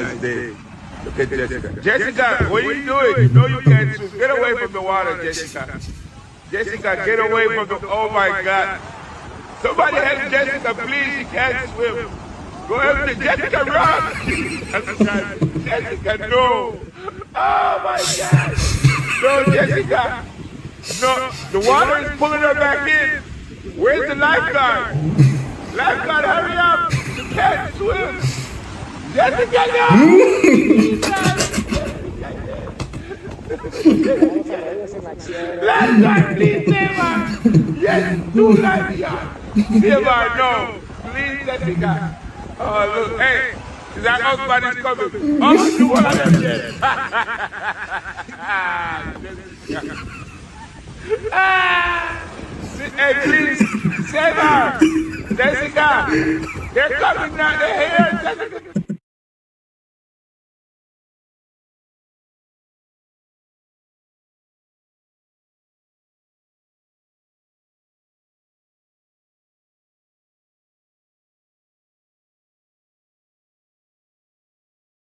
nice day. Look at Jessica. Jessica, what are you doing? You know you can't swim. Get away from the water, Jessica. Jessica, get away from the, oh my God. Somebody help Jessica, please, she can't swim. Go help the Jessica, run! Jessica, no! Oh my God! No, Jessica! No, the water is pulling her back in. Where's the lifeguard? Lifeguard, hurry up! You can't swim! Jessica, no! Lifeguard, please save her! Yes, do lifeguard! Save her, no! Please, Jessica! Oh, look, hey! That husband is coming. Oh, you one of them yet. Hey, please, save her. Jessica, they're coming now. They're here. Jessica.